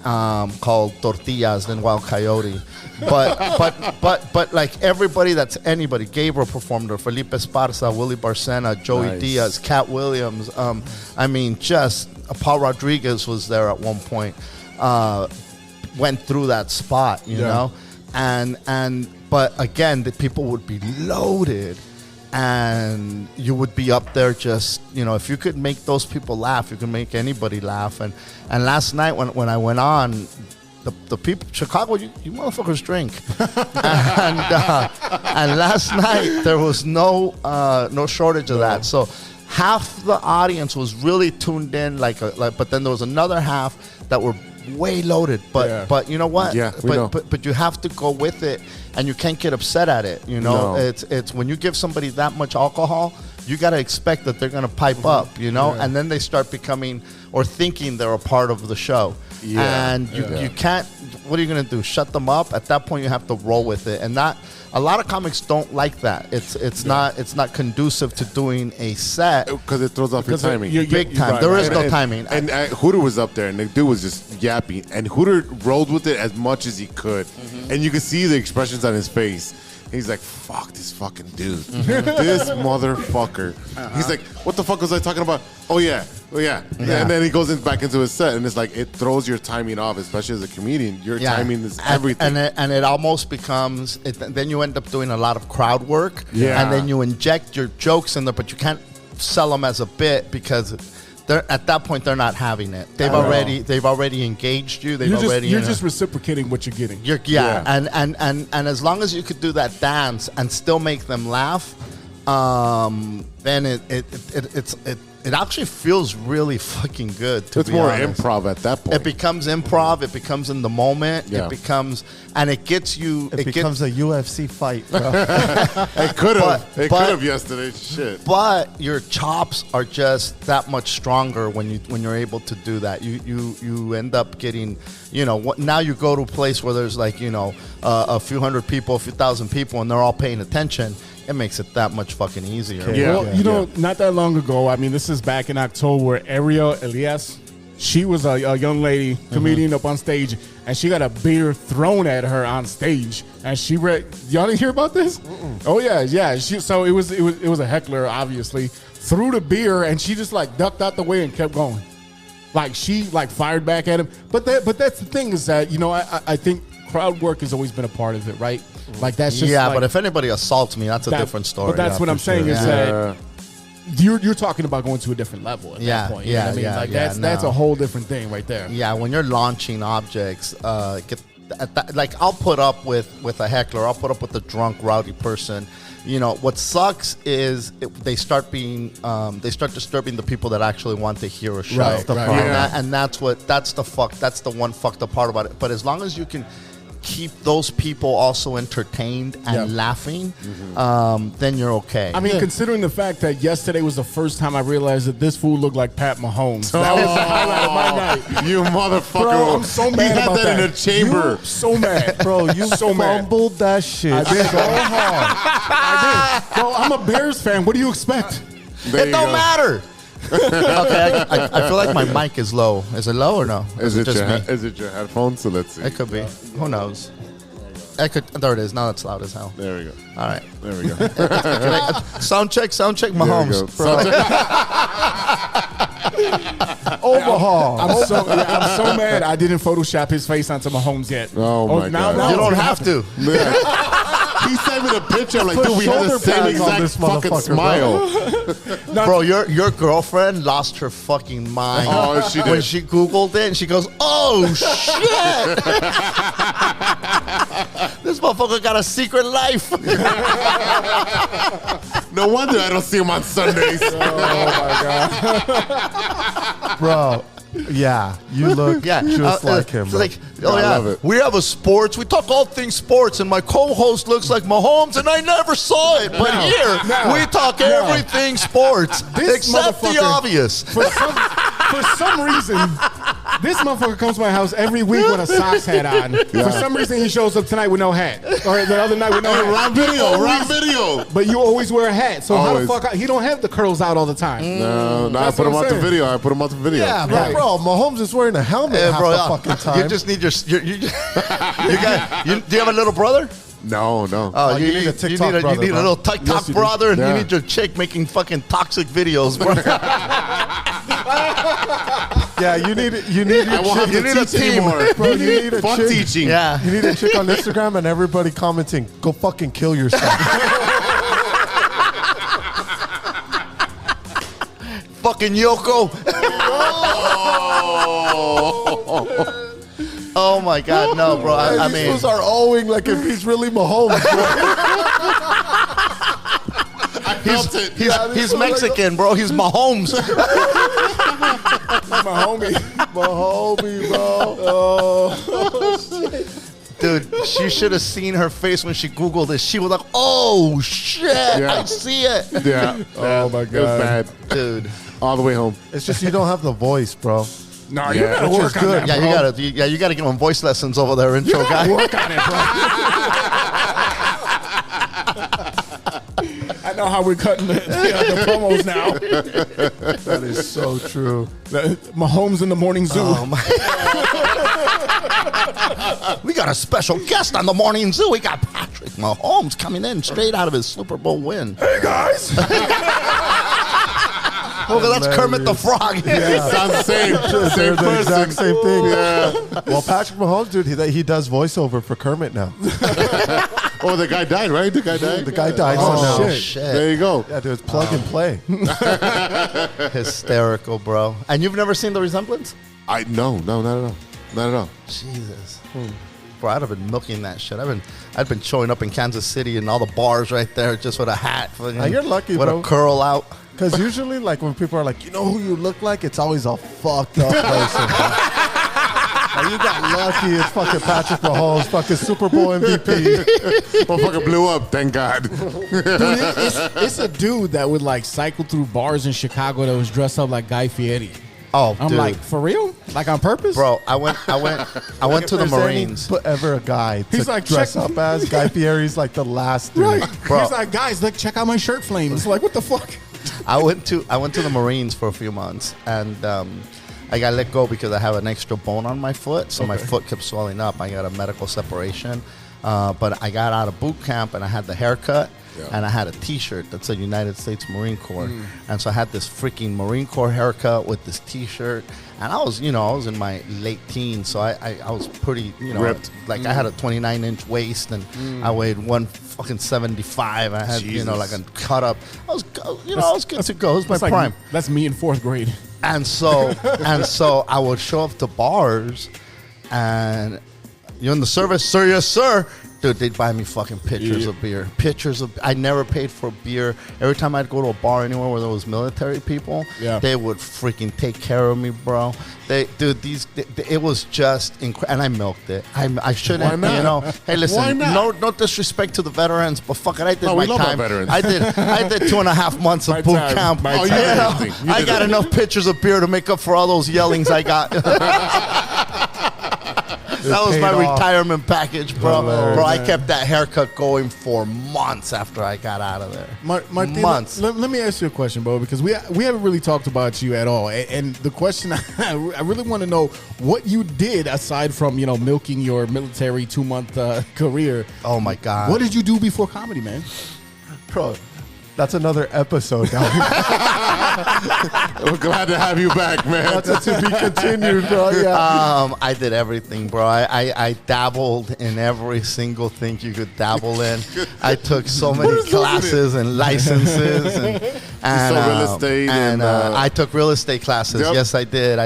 called Tortillas, then Wild Coyote. But like everybody that's anybody, Gabriel performed there, Felipe Esparza, Willie Barcena, Joey Diaz, Cat Williams. Just Paul Rodriguez was there at one point. Went through that spot, you know. But again, the people would be loaded, and you would be up there just, if you could make those people laugh, you can make anybody laugh. And last night when I went on, the people, Chicago, you motherfuckers drink. and last night there was no shortage of that. So half the audience was really tuned in, but then there was another half that were way loaded. But you know what? Yeah, but you have to go with it, and you can't get upset at it. No. It's when you give somebody that much alcohol, you got to expect that they're going to pipe up, and then they start becoming or thinking they're a part of the show. Yeah. And you can't, what are you going to do? Shut them up? At that point, you have to roll with it. And a lot of comics don't like that. It's not conducive to doing a set. Because it throws off your timing. Big time. Right, There is right. no timing. And Hooter was up there, and the dude was just yapping. And Hooter rolled with it as much as he could. And you could see the expressions on his face. He's like, fuck this fucking dude. This motherfucker. He's like, what the fuck was I talking about? Oh, yeah. And then he goes back into his set, and it's like, it throws your timing off, especially as a comedian. Your timing is everything. And it almost becomes, then you end up doing a lot of crowd work. Yeah. And then you inject your jokes in there, but you can't sell them as a bit because at that point they're not having it. They've already engaged you. You're just reciprocating what you're getting. And as long as you could do that dance and still make them laugh, then it actually feels really fucking good. It's more improv at that point. It becomes improv. It becomes in the moment. Yeah. It becomes, and it gets you. It becomes a UFC fight, bro. It could have. It could have yesterday. Shit. But your chops are just that much stronger when you're able to do that. You end up getting, now you go to a place where there's a few hundred people, a few thousand people, and they're all paying attention. It makes it that much fucking easier. Yeah. Well, not that long ago, I mean, this is back in October, Gabriel Iglesias, she was a young lady comedian up on stage, and she got a beer thrown at her on stage, and she read. Y'all didn't hear about this? Oh yeah. So it was a heckler, obviously, threw the beer, and she just ducked out the way and kept going. She fired back at him. But that's the thing is that I think crowd work has always been a part of it, right? That's just but if anybody assaults me, that's a different story. But that's what I'm saying is that you're talking about going to a different level at that point. You know what I mean? That's a whole different thing right there. Yeah, when you're launching objects, I'll put up with a heckler. I'll put up with a drunk, rowdy person. What sucks is they start disturbing the people that actually want to hear a show. Right. And that's the one fucked up part about it. But as long as you can keep those people also entertained and laughing, then you're okay. I mean, considering the fact that yesterday was the first time I realized that this fool looked like Pat Mahomes. That was the highlight of my night. You motherfucker. Bro, I'm so mad He had about that in a chamber. You so mad. Bro, you so mad. fumbled that shit. I did. So hard. I did. Bro, I'm a Bears fan. What do you expect? There It you don't go. matter. Okay, I feel like my mic is low. Is it low or no? Is it just me? Is it your headphones? So let's see. It could be. Who knows? There it is. Now it's loud as hell. There we go. All right. There we go. Sound check, There we go. Mahomes. Overhaul. I'm so mad I didn't Photoshop his face onto Mahomes yet. Oh, my God. Now You don't it's- have to. He sent me the picture. I'm like, Put dude, we had the shoulder same pads on exact this fucking motherfucker, smile. Bro, your girlfriend lost her fucking mind Oh, she did. when she Googled it, and she goes, "Oh shit, this motherfucker got a secret life." No wonder I don't see him on Sundays. Bro, yeah, you look just like him, bro. I love it. We have a sports. We talk all things sports, and my co-host looks like Mahomes, and I never saw it. But we talk everything sports, This except the motherfucker- obvious. For some reason, this motherfucker comes to my house every week with a socks hat on. For some reason, he shows up tonight with no hat. Or the other night with no hat. Rob video. But you always wear a hat. So Always. how the fuck? He don't have the curls out all the time. No, I That's put him what I'm out the saying. video. I put him out the video. Yeah, but Right. bro, Mahomes is wearing a helmet half the fucking time. You just need your. Do you have a little brother? No. Oh, you need a TikTok you brother, need a bro. little TikTok Yes, you do. brother, and Yeah. you need your chick making fucking toxic videos, bro. Yeah, you need I won't have You to need a teach team. anymore. Bro, you need a Fuck chick. teaching. Yeah. You need a chick on Instagram and everybody commenting, go fucking kill yourself. Fucking Yoko. Oh my God, no, bro. I These mean, fools are owing like if he's really Mahomes, bro. he's Mexican, bro. He's Mahomes. My homie. My homie, bro. Dude, she should have seen her face when she Googled this. She was like, oh, shit, Yeah. I see it. Yeah. Oh, my It was God. bad. Dude. All the way home. It's just you don't have the voice, bro. No, you Yeah. gotta Which work is on good. that, Yeah, bro. you gotta give him voice lessons over there, intro guy. Work on it, bro. I know how we're cutting the promos now. That is so true. Mahomes in the morning zoo. Oh, my. We got a special guest on the Morning Zoo. We got Patrick Mahomes coming in straight out of his Super Bowl win. Hey, guys. Oh, that's Kermit the Frog. Sounds the same. They're Same the person. exact same thing. Yeah. Well, Patrick Mahomes, dude, he does voiceover for Kermit now. Oh, the guy died, right? The guy died? The guy died. Oh, so now, shit. There you go. yeah, dude, it's plug and play. Hysterical, bro. And you've never seen the resemblance? No, not at all. Not at all. Jesus. Bro, I'd have been milking that shit. I'd been showing up in Kansas City and all the bars right there just with a hat. You're lucky, with bro. a curl out. Because usually, like, when people are like, you know who you look like? It's always a fucked up person. Like, you got lucky. It's fucking Patrick Mahomes, fucking Super Bowl MVP. Motherfucker blew up, thank God. Dude, it's a dude that would like cycle through bars in Chicago that was dressed up like Guy Fieri. Oh, I'm dude. like, for real? Like on purpose? Bro, I went to the If there's any Marines. But ever a guy to He's like, dress check- up as Guy Fieri's like the last dude. Right. Bro. He's like, guys, look, check out my shirt flames. Like, what the fuck? I went to the Marines for a few months, and I got let go because I have an extra bone on my foot, so my foot kept swelling up. I got a medical separation, but I got out of boot camp and I had the haircut. And I had a T-shirt that said United States Marine Corps, and so I had this freaking Marine Corps haircut with this T-shirt, and I was in my late teens, so I was pretty, Ripped. like I had a 29-inch waist, and I weighed 175. I had like a cut up. I was good to go. It was my That's like- prime. That's me in 4th grade. And so I would show up to bars, and you're in the service, sir, yes, sir. Dude, they'd buy me fucking pitchers of beer. I never paid for beer. Every time I'd go to a bar anywhere where there was military people, they would freaking take care of me, bro. It was just incredible. And I milked it. I shouldn't, Why not? Hey, listen, Why not? no disrespect to the veterans, but fuck it, I did No, my we love our time. veterans. I did 2.5 months of My boot time. camp. My Oh, you time. did everything. You I did got everything. enough pitchers of beer to make up for all those yellings I got. That was my paid off. retirement package, bro. Hilarious. Bro, I kept that haircut going for months after I got out of there. Martin, Months. let me ask you a question, bro, because we haven't really talked about you at all. And the question I really want to know what you did aside from milking your military 2-month career. Oh my God. What did you do before comedy, man? Bro, that's another episode. Now. We're glad to have you back, man. That's to be continued, bro. Yeah. I did everything, bro. I dabbled in every single thing you could dabble in. I took so many classes and licenses and real estate and and, I took real estate classes. Yep. Yes, I did.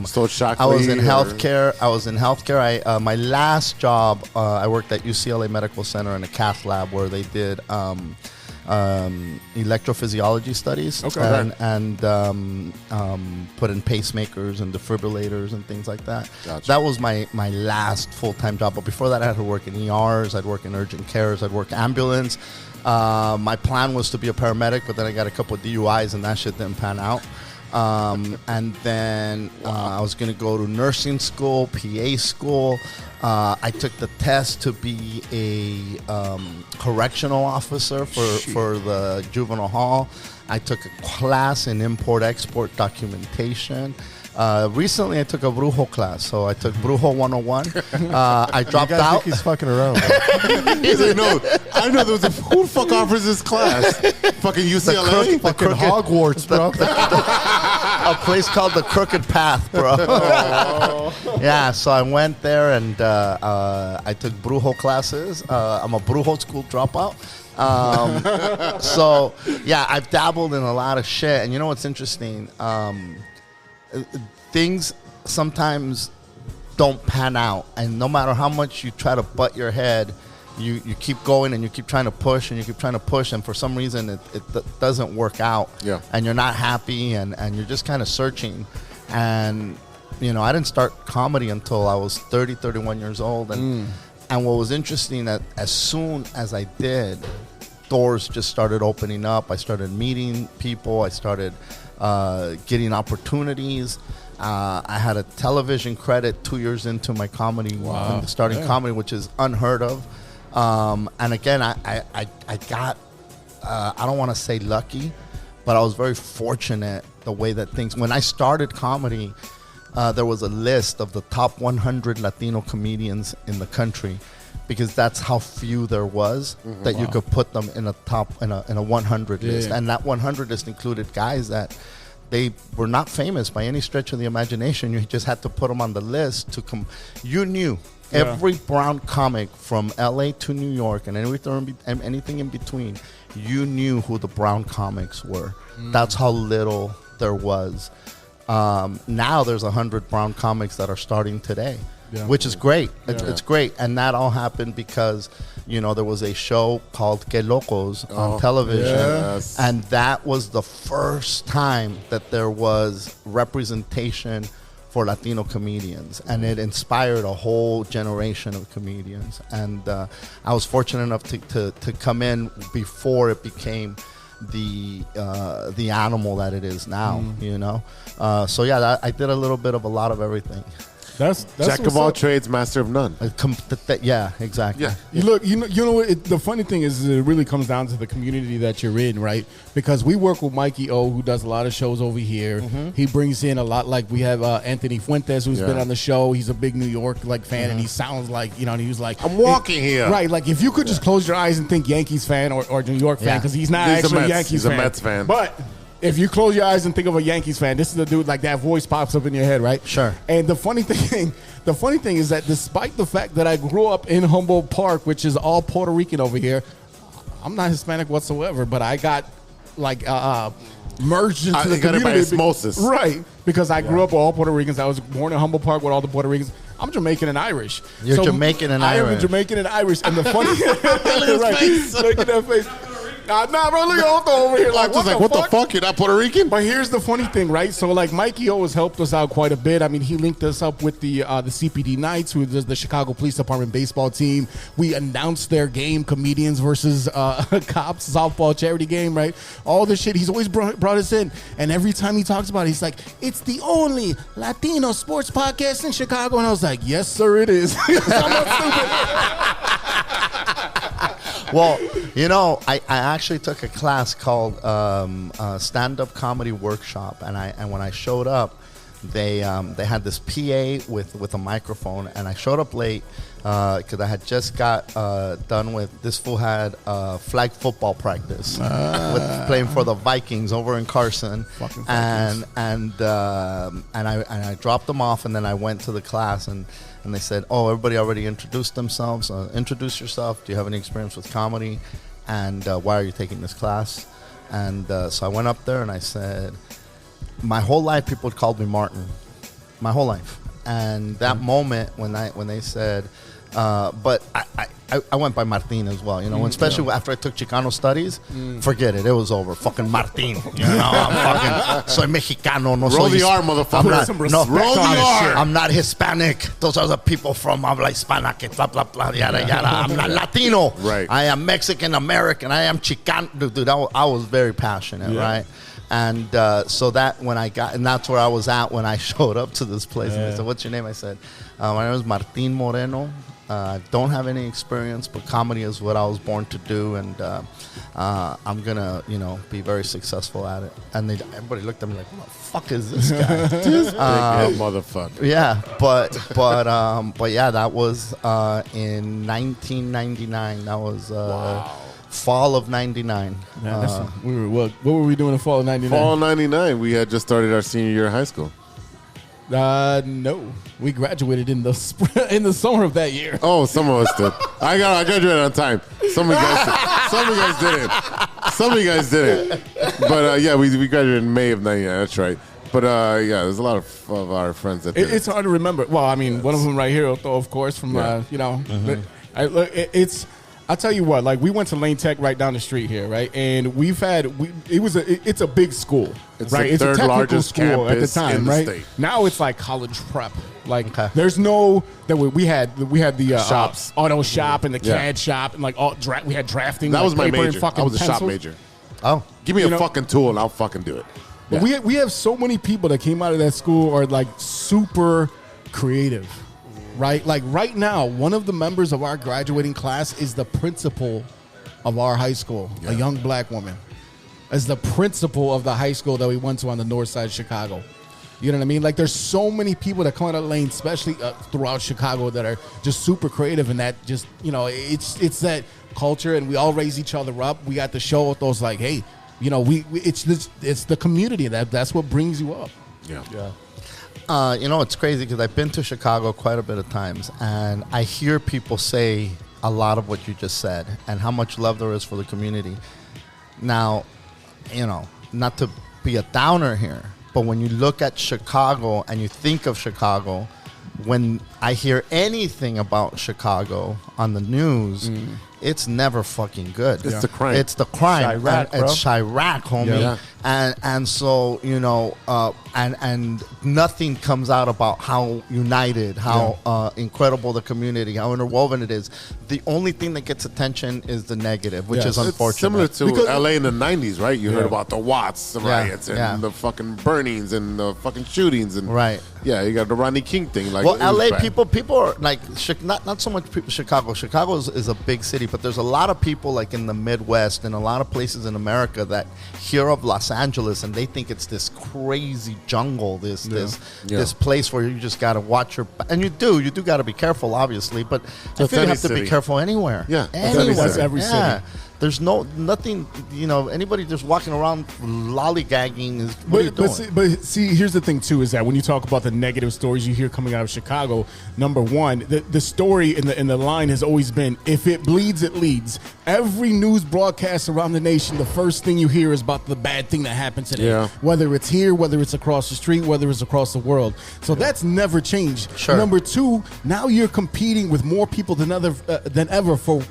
So Shockley I was in or- healthcare. My last job, I worked at UCLA Medical Center in a cath lab where they did electrophysiology studies and put in pacemakers and defibrillators and things like that. Gotcha. That was my last full-time job. But before that, I had to work in ERs. I'd work in urgent cares. I'd work ambulance. My plan was to be a paramedic, but then I got a couple of DUIs and that shit didn't pan out. And then I was going to go to nursing school, PA school. I took the test to be a correctional officer for the juvenile hall. I took a class in import-export documentation. Recently, I took a Brujo class, so I took Brujo 101. I dropped You guys out. think he's fucking around. He's like, no, I know there was who the fuck offers this class? Fucking UCLA? Fucking Hogwarts, bro. a place called the Crooked Path, bro. Yeah, so I went there and I took brujo classes. I'm a brujo school dropout. So yeah, I've dabbled in a lot of shit. And you know what's interesting? Things sometimes don't pan out, and no matter how much you try to butt your head, you keep going and you keep trying to push and you keep trying to push, and for some reason it doesn't work out. Yeah. And you're not happy, and you're just kind of searching. And you know, I didn't start comedy until I was 31 years old, and what was interesting, that as soon as I did, doors just started opening up. I started meeting people. I started getting opportunities. I had a television credit 2 years into my comedy, starting comedy, which is unheard of. And again, I got, I don't want to say lucky, but I was very fortunate the way that things, when I started comedy, there was a list of the top 100 Latino comedians in the country, because that's how few there was that you could put them in a top, in a 100 list. Yeah. And that 100 list included guys that they were not famous by any stretch of the imagination. You just had to put them on the list to come. You knew every brown comic from LA to New York and anything in between. You knew who the brown comics were. That's how little there was. Now there's 100 brown comics that are starting today, which is great. It's great. And that all happened because, you know, there was a show called Que Locos on television. And that was the first time that there was representation for Latino comedians. And it inspired a whole generation of comedians. And I was fortunate enough to come in before it became the animal that it is now, you know? So yeah, I did a little bit of a lot of everything. That's Jack of all trades, master of none. Yeah, exactly. Yeah. You know what? The funny thing is, it really comes down to the community that you're in, right? Because we work with Mikey O, who does a lot of shows over here. He brings in a lot. Like we have Anthony Fuentes, who's been on the show. He's a big New York fan, and he sounds like, you know. And he was like, I'm walking here, right? Like if you could just close your eyes and think Yankees fan or New York fan, because he's not actually a Yankees fan. He's a Mets fan, but if you close your eyes and think of a Yankees fan, this is the dude, like that voice pops up in your head, right? Sure. And the funny thing is that despite the fact that I grew up in Humboldt Park, which is all Puerto Rican over here, I'm not Hispanic whatsoever, but I got like merged into the community by osmosis. Right. Because I grew up with all Puerto Ricans. I was born in Humboldt Park with all the Puerto Ricans. I'm Jamaican and Irish. You're Jamaican and Irish. I am Jamaican and Irish. And the funny look at that face. Nah, bro, look at Otto over here. Like, what the fuck? You're not Puerto Rican? But here's the funny thing, right? So, like, Mikey always helped us out quite a bit. I mean, he linked us up with the CPD Knights, who does the Chicago Police Department baseball team. We announced their game, comedians versus cops, softball charity game, right? All this shit. He's always brought us in. And every time he talks about it, he's like, it's the only Latino sports podcast in Chicago. And I was like, yes, sir, it is. I'm not stupid. Well, you know, I actually took a class called Stand-Up Comedy Workshop, and when I showed up, they had this PA with a microphone, and I showed up late because I had just got done with, this fool had flag football practice with playing for the Vikings over in Carson, and I dropped them off, and then I went to the class, and they said, oh, everybody already introduced themselves. Introduce yourself. Do you have any experience with comedy? And why are you taking this class? And so I went up there and I said, my whole life people called me Martin. My whole life. And that moment when they said, but I went by Martin as well, you know, especially after I took Chicano studies, forget it. It was over. Fucking Martin. You know, I'm fucking, soy Mexicano. No roll soy the R, motherfucker. Roll the R. I'm not Hispanic. Those are the people from habla hispana, que blah, blah, blah, yada, yada. I'm not Latino. Right. I am Mexican American. I am Chicano. Dude, I was very passionate, right? And so that when I got, and that's where I was at when I showed up to this place. And they said, what's your name? I said, my name is Martin Moreno. I don't have any experience, but comedy is what I was born to do, and I'm gonna, you know, be very successful at it. And everybody looked at me like, "What the fuck is this guy?" This big motherfucker. Yeah, but yeah, that was in 1999. That was fall of '99. What were we doing in fall of '99? Fall 99, we had just started our senior year of high school. No, we graduated in the in the summer of that year. Oh, some of us did. I graduated on time. Some of you guys didn't. Some of you guys didn't. But yeah, we graduated in May of '99. That's right. But yeah, there's a lot of our friends that did. It's hard to remember. Well, I mean, one of them right here, of course, from you know. It's. I'll tell you what. Like, we went to Lane Tech right down the street here, right? And it's a big school, it's right? The it's third a technical largest school at the time, in the right? state. Now it's like college prep. Like, there's no that we had the shops, auto shop and the CAD shop and like we had drafting. That was my paper and major. fucking I was a shop pencils. major. Oh, give me a fucking tool and I'll fucking do it. But we have so many people that came out of that school are like super creative, right? Like right now, one of the members of our graduating class is the principal of our high school, a young black woman, as the principal of the high school that we went to on the north side of Chicago. You know what I mean? Like, there's so many people that come out of Lane, especially throughout Chicago, that are just super creative, and that just, you know, it's that culture, and we all raise each other up. We got to show with those, like, hey, you know, it's the community that's what brings you up. Yeah. You know, it's crazy because I've been to Chicago quite a bit of times, and I hear people say a lot of what you just said and how much love there is for the community. Now, you know, not to be a downer here, but when you look at Chicago and you think of Chicago, when I hear anything about Chicago on the news, it's never fucking good. It's the crime. It's the crime. Chirac, bro. It's Chirac, homie. Yeah. And so, you know, and nothing comes out about how united, how incredible the community, how interwoven it is. The only thing that gets attention is the negative, which is unfortunate. It's similar to LA in the 90s, right? You heard about the Watts riots and Yeah. the fucking burnings and the fucking shootings. And Right. Yeah, you got the Rodney King thing. Like, Well, it was LA bad. people are like not so much people. Chicago is a big city, but there's a lot of people like in the Midwest and a lot of places in America that hear of Los Angeles and they think it's this crazy jungle, this place where you just got to watch your and you do got to be careful, obviously, but I feel you have to be careful anywhere. Yeah, anywhere. That's every city. There's nothing, you know, anybody just walking around lollygagging is what are you doing? But see, here's the thing too, is that when you talk about the negative stories you hear coming out of Chicago, number one, the story in the line has always been, if it bleeds, it leads. Every news broadcast around the nation, the first thing you hear is about the bad thing that happened today. Yeah. Whether it's here, whether it's across the street, whether it's across the world. So that's never changed. Sure. Number two, now you're competing with more people than ever for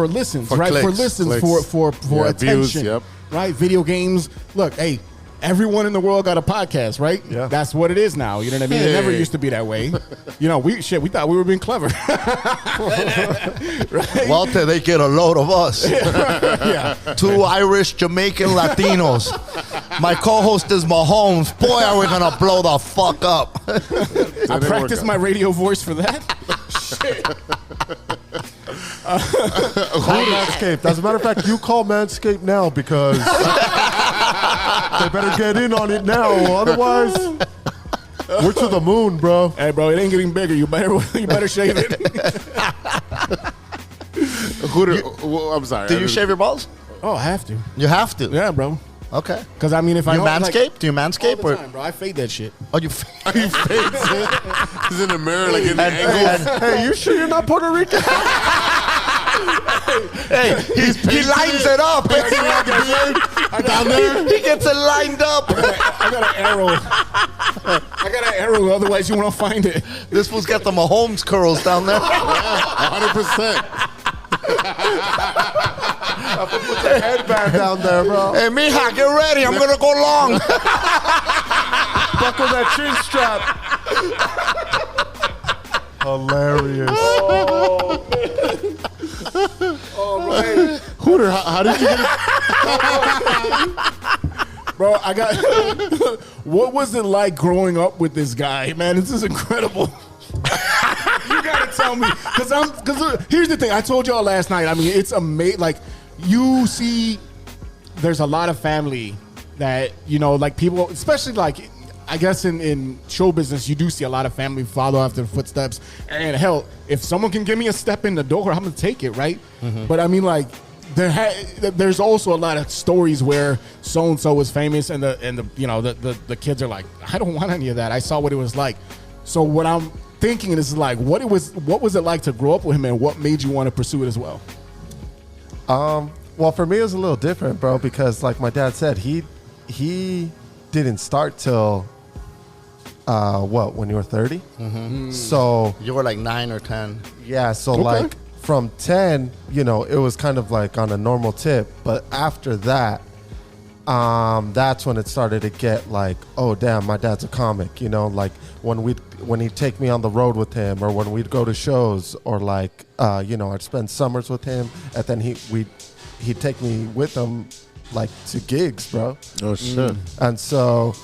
listens, For right? clicks. For listens, Clicks. for attention, views, yep. right? Video games. Look, hey, everyone in the world got a podcast, right? Yeah. That's what it is now. You know what I mean? It never used to be that way. You know, we thought we were being clever. Right? Walter, they get a load of us. Yeah. Two Irish Jamaican Latinos. My co-host is Mahomes. Boy, are we gonna blow the fuck up. I practiced my radio voice for that. Shit. Call Manscaped. As a matter of fact, you call Manscaped now because they better get in on it now. Otherwise, we're to the moon, bro. Hey, bro, it ain't getting bigger. You better shave it. Hooter, well, I'm sorry. Do you shave your balls? Oh, I have to. You have to. Yeah, bro. Okay. Because, I mean, if I You don't, manscape? like, Do you manscape? all the time, bro. I fade that shit. Oh, you. He fades it. He's in the mirror like in the angle. Hey, you sure you're not Puerto Rican? Hey, he lines it up. Down there. He gets it lined up. I got an arrow. I got an arrow. Otherwise, you won't find it. This fool's got the Mahomes curls down there. 100%. Put the headband down there, bro. Hey, mija, get ready. I'm gonna go long. Buckle that chin strap. Hilarious. Oh, right. Hooter, how did you get it? Bro, I got. What was it like growing up with this guy, man? This is incredible. You gotta tell me, because here's the thing. I told y'all last night. I mean, it's amazing. Like, you see, there's a lot of family that, you know, like people, especially like, I guess in show business, you do see a lot of family follow after the footsteps. And hell, if someone can give me a step in the door, I'm gonna take it, right? Mm-hmm. But I mean, like, there's also a lot of stories where so and so was famous, and the kids are like, I don't want any of that. I saw what it was like. So what I'm thinking is like, what was it like to grow up with him, and what made you want to pursue it as well? Well, for me, it was a little different, bro, because like my dad said, he didn't start till when you were 30? Mm-hmm. So you were like 9 or 10. Yeah, so like from 10, it was kind of like on a normal tip, but after that, that's when it started to get like, oh damn, my dad's a comic, like when he'd take me on the road with him, or when we'd go to shows, or like I'd spend summers with him, and then he'd take me with him like to gigs, bro. Oh shit. And so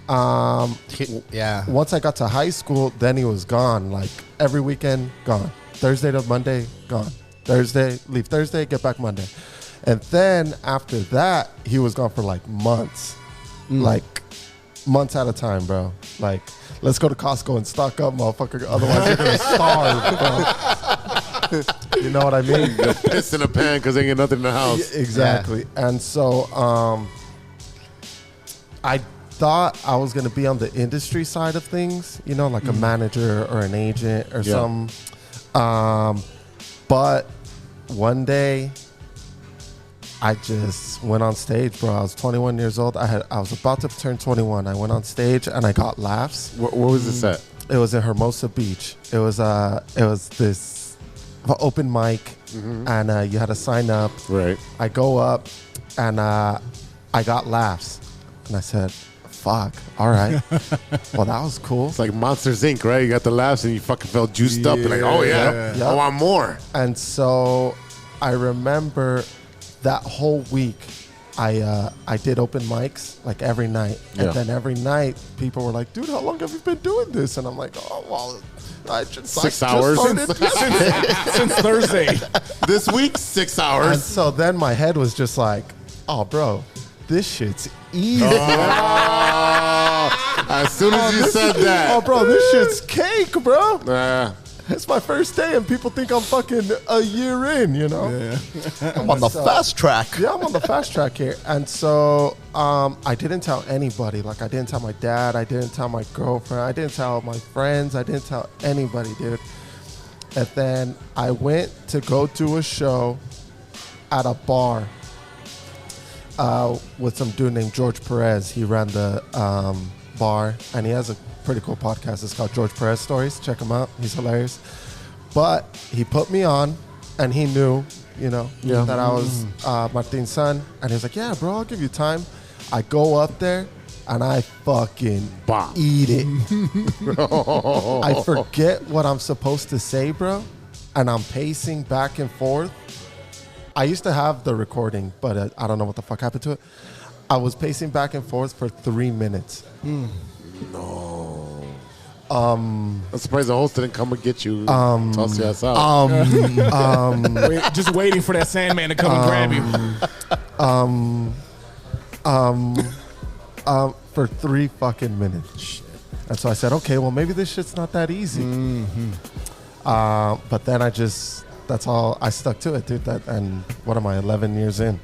once I got to high school, then he was gone, like every weekend, gone. Thursday to Monday, gone. Leave Thursday, get back Monday. And then after that, he was gone for like months. Like months at a time, bro. Like, let's go to Costco and stock up, motherfucker. Otherwise, you're going to starve, bro. You know what I mean? Piss in a pan because they ain't nothing in the house. Yeah, exactly. Yeah. And so I thought I was going to be on the industry side of things, like a manager or an agent or something. But one day I just went on stage, bro. I was 21 years old. I was about to turn 21. I went on stage and I got laughs. Where was this at? It was in Hermosa Beach. It was this open mic, and you had to sign up. Right. I go up and I got laughs, and I said, fuck, all right. Well, that was cool. It's like Monsters Inc., right? You got the laughs and you fucking felt juiced up. You're like, oh yeah, I want more. And so I remember that whole week I did open mics like every night. And then every night people were like, dude, how long have you been doing this? And I'm like, oh, well, I just 6 hours. Since Thursday. This week, 6 hours. And so then my head was just like, oh, bro, this shit's easy. As soon as you said that. Oh, bro, this shit's cake, bro. It's my first day, and people think I'm fucking a year in, Yeah. I'm on the fast track. Yeah, I'm on the fast track here. And so I didn't tell anybody. Like, I didn't tell my dad. I didn't tell my girlfriend. I didn't tell my friends. I didn't tell anybody, dude. And then I went to go do a show at a bar with some dude named George Perez. He ran the bar, and he has a pretty cool podcast. It's called George Perez Stories. Check him out. He's hilarious. But he put me on, and he knew, that I was Martin's son. And he was like, yeah, bro, I'll give you time. I go up there, and I fucking eat it. I forget what I'm supposed to say, bro, and I'm pacing back and forth. I used to have the recording, but I don't know what the fuck happened to it. I was pacing back and forth for 3 minutes. No. I'm surprised the host didn't come and get you. Toss your ass out. Just waiting for that Sandman to come and grab you. For 3 fucking minutes. Shit. And so I said, okay, well, maybe this shit's not that easy. But then that's all. I stuck to it, dude. And what am I, 11 years in?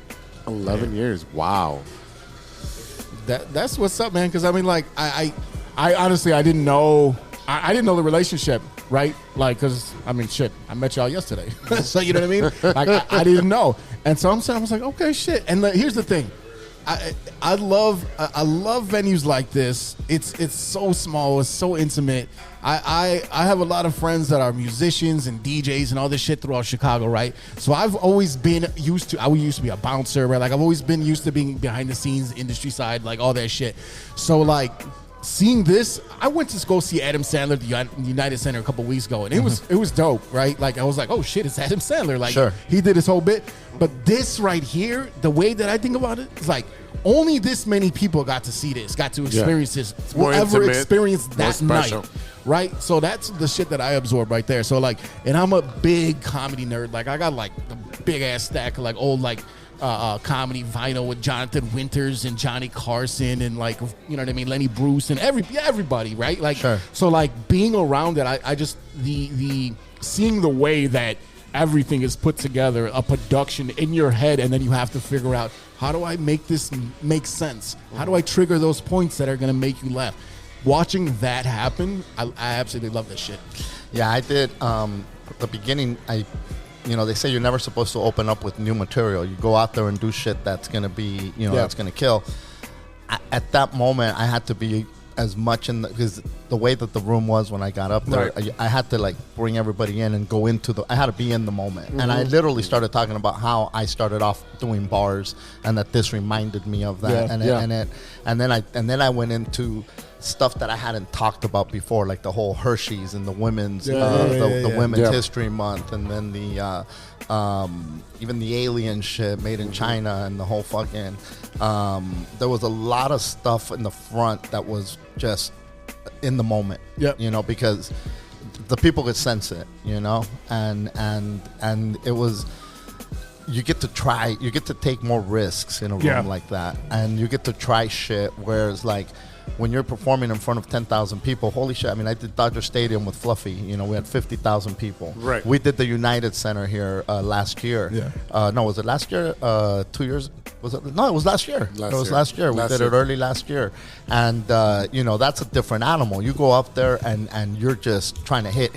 11 years. Wow. That's what's up, man. Because I mean, like, I honestly, I didn't know the relationship, right? Like, because I mean, shit, I met y'all yesterday, so you know what I mean. Like, I didn't know, and so I'm saying, I was like, okay, shit. And here's the thing, I love venues like this. It's so small, it's so intimate. I have a lot of friends that are musicians and DJs and all this shit throughout Chicago, right? So I've always been used to be a bouncer, right? Like, I've always been used to being behind the scenes, industry side, like all that shit. So like, seeing this, I went to go see Adam Sandler at the United Center a couple weeks ago, and it was dope, right? Like, I was like, oh shit, it's Adam Sandler. Like, he did his whole bit. But this right here, the way that I think about it, is like, only this many people got to see this, got to experience this, whoever experienced that night, right? So that's the shit that I absorb right there. So like, and I'm a big comedy nerd. Like, I got like a big ass stack of like old like comedy vinyl with Jonathan Winters and Johnny Carson and like, you know what I mean, Lenny Bruce and everybody, right? Like, so like being around it, I just the seeing the way that everything is put together, a production in your head, and then you have to figure out, how do I make this make sense? How do I trigger those points that are going to make you laugh? Watching that happen, I absolutely love this shit. Yeah, I did. The beginning, they say you're never supposed to open up with new material. You go out there and do shit that's going to be, that's going to kill. At that moment, I had to be as much because the way that the room was when I got up there, right. I had to like bring everybody in and go into I had to be in the moment. And I literally started talking about how I started off doing bars and that this reminded me of that. And then I went into stuff that I hadn't talked about before, like the whole Hershey's and the women's Women's History Month, and then the even the alien shit made in China and the whole fucking there was a lot of stuff in the front that was just in the moment, because the people could sense it, and it was, you get to take more risks in a room like that, and you get to try shit, whereas like when you're performing in front of 10,000 people, holy shit. I mean, I did Dodger Stadium with Fluffy. We had 50,000 people. Right. We did the United Center here last year. Yeah. No, was it last year? 2 years? Was it? No, it was last year. It was last year. We did it early last year. And, that's a different animal. You go up there and you're just trying to hit.